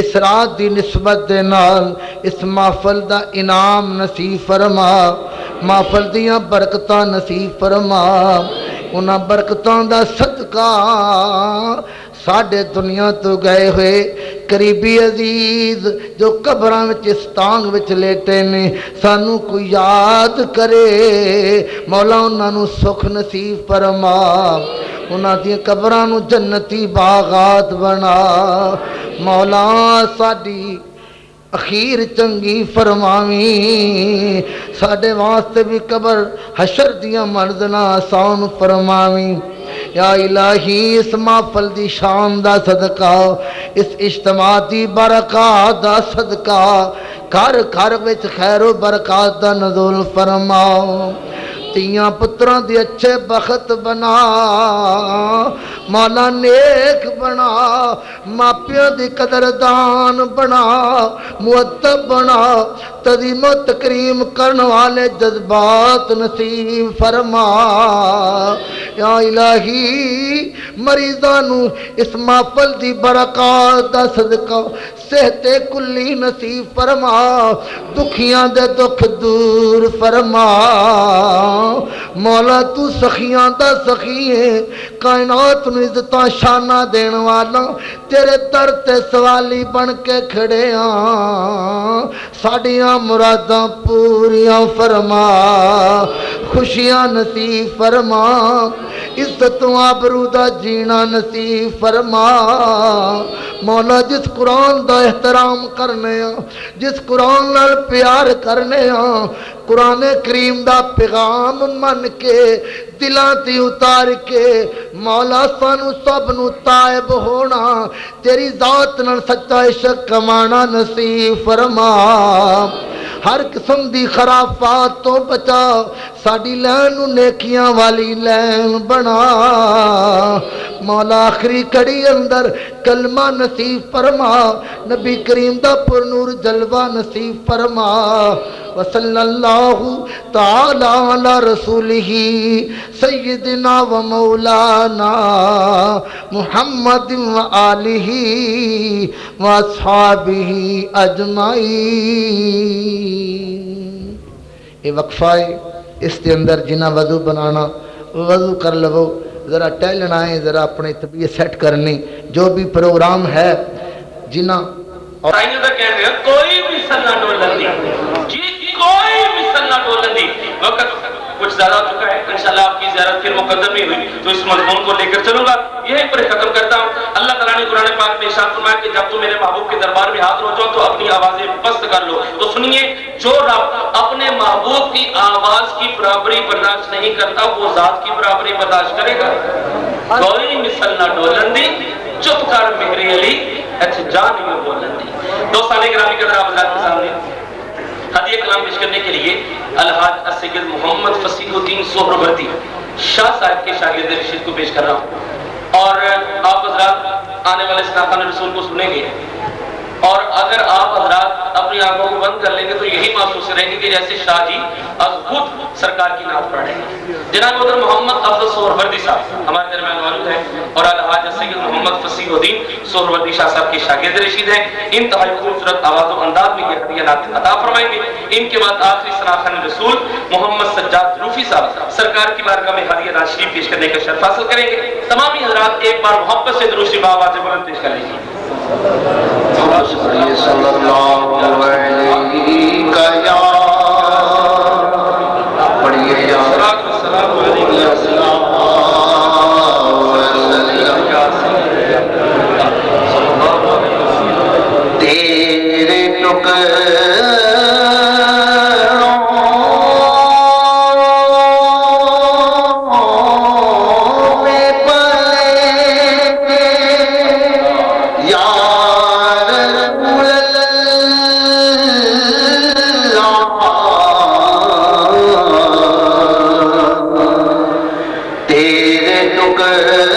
اس رات دی نسبت دے نال اس محفل دا انعام نصیب فرما محفل دیاں برکتاں نصیب فرما انہاں برکتاں دا صدقہ ساڈے دنیا تو گئے ہوئے قریبی عزیز جو قبراں وچ اس تانگ وچ لیٹے نے سانو کوئی یاد کرے مولا انہاں نو سکھ نصیب فرما انہاں دی قبراں نو جنتی باغات بنا مولا ساڈی اخیر چنگی فرماویں ساڈے واسطے بھی قبر حشر دیاں منزلاں آسان فرماویں یا الہی اس محفل دی شان دا صدقہ اس اجتماع دی برکات دا صدقہ گھر گھر وچ خیر و برکات دا نزول فرماؤ تیاں پتران دی اچھے بخت بنا مولا نیک بنا ماپیاں دی قدردان بنا مؤدب بنا تعظیم و تکریم کرن والے جذبات نصیب فرما یا الہی مریضانو اس محفل دی برکات دا صدقہ صحت کلی نصیب فرما دکھیاں دے دکھ دور فرما مولا تو سخیاں دا سخی ہے کائنات نو عزتاں شانہ دین والا تیرے در تے سوالی بن کے کھڑے ہاں ساڈیاں مراداں پوریاں فرما خوشیاں نصیب فرما عزت و آبرو دا جینا نصیب فرما مولا جس قرآن دا احترام کرنے ہاں جس قرآن نال پیار کرنے ہاں قرآن کریم دا پیغام من کے دلاں تے اتار کے مولا سانو سب نو تائب ہونا تیری ذات نال سچا عشق کمانا نصیب فرما ہر قسم دی خرافات تو بچا ساڈی لین نو نیکیاں والی لین بنا مولا آخری کڑی اندر کلمہ نصیب فرما نبی کریم دا پر نور جلوہ نصیب فرما وصلی اللہ تعالی علی رسولہ سیدنا و مولانا محمد و آلہ و اصحابہ اجمعین یہ وقفہ ہے اس کے اندر جنہ وضو بنانا وضو کر لو ذرا ٹہلنا ہے ذرا اپنے طبیعت سیٹ کرنی جو بھی پروگرام ہے جنہ اور کوئی بھی سنہ ڈولن دی جی کوئی بھی سنہ ڈولن دی وقت کچھ زیادہ ہو چکا ہے، انشاءاللہ آپ کی زیارت پھر مقدم ہی ہوئی تو اس مضمون کو لے کر چلوں گا، یہیں پر ختم کرتا ہوں۔ اللہ تعالیٰ نے قرآن پاک میں ارشاد فرمایا کہ جب تم میرے محبوب کے دربار میں حاضر ہو جاؤ تو اپنی آوازیں پست کر لو۔ تو سنیے، جو رب اپنے محبوب کی آواز کی برابری برداشت نہیں کرتا وہ ذات کی برابری برداشت کرے گا؟ گوری مثل نہ ڈولندی چپ کر مہری علی اچھا جان میں بولندی۔ دوستان گرامی قدر آپ حضرات کے سامنے ہدیہ کلام پیش کرنے کے لیے الحاج السید محمد فصیح الدین سہروردی شاہ صاحب کے شاگرد رشید کو پیش کر رہا ہوں، اور آپ حضرات آنے والے استاذان رسول کو سنیں گے، اور اگر آپ حضرات اپنی آنکھوں کو بند کر لیں گے تو یہی محسوس رہیں گے کہ جیسے شاہ جی از خود سرکار کی نعت پڑھ رہے ہیں۔ جناب ادھر محمد افضل سہروردی صاحب ہمارے درمیان موجود ہیں، اور الحاج السید محمد فصیح الدین سہروردی شاہ صاحب کے شاگرد رشید ہیں۔ انتہائی خوبصورت آواز و انداز میں یہ ہدیہ نعت عطا فرمائیں گے۔ ان کے بعد آخری ثناخوان رسول محمد سجاد روفی صاحب سرکار کی بارگاہ میں ہدیہ نعت شریف پیش کرنے کا شرف حاصل کریں گے۔ تمامی حضرات ایک بار محبت سے درود شریف آواز بلند پیش کر لیجیے۔ صلی اللہ علیہ یا پڑھیے یا السلام علیکم تیرے ٹکڑوں میں پلے یا رسول اللہ، تیرے ٹکڑوں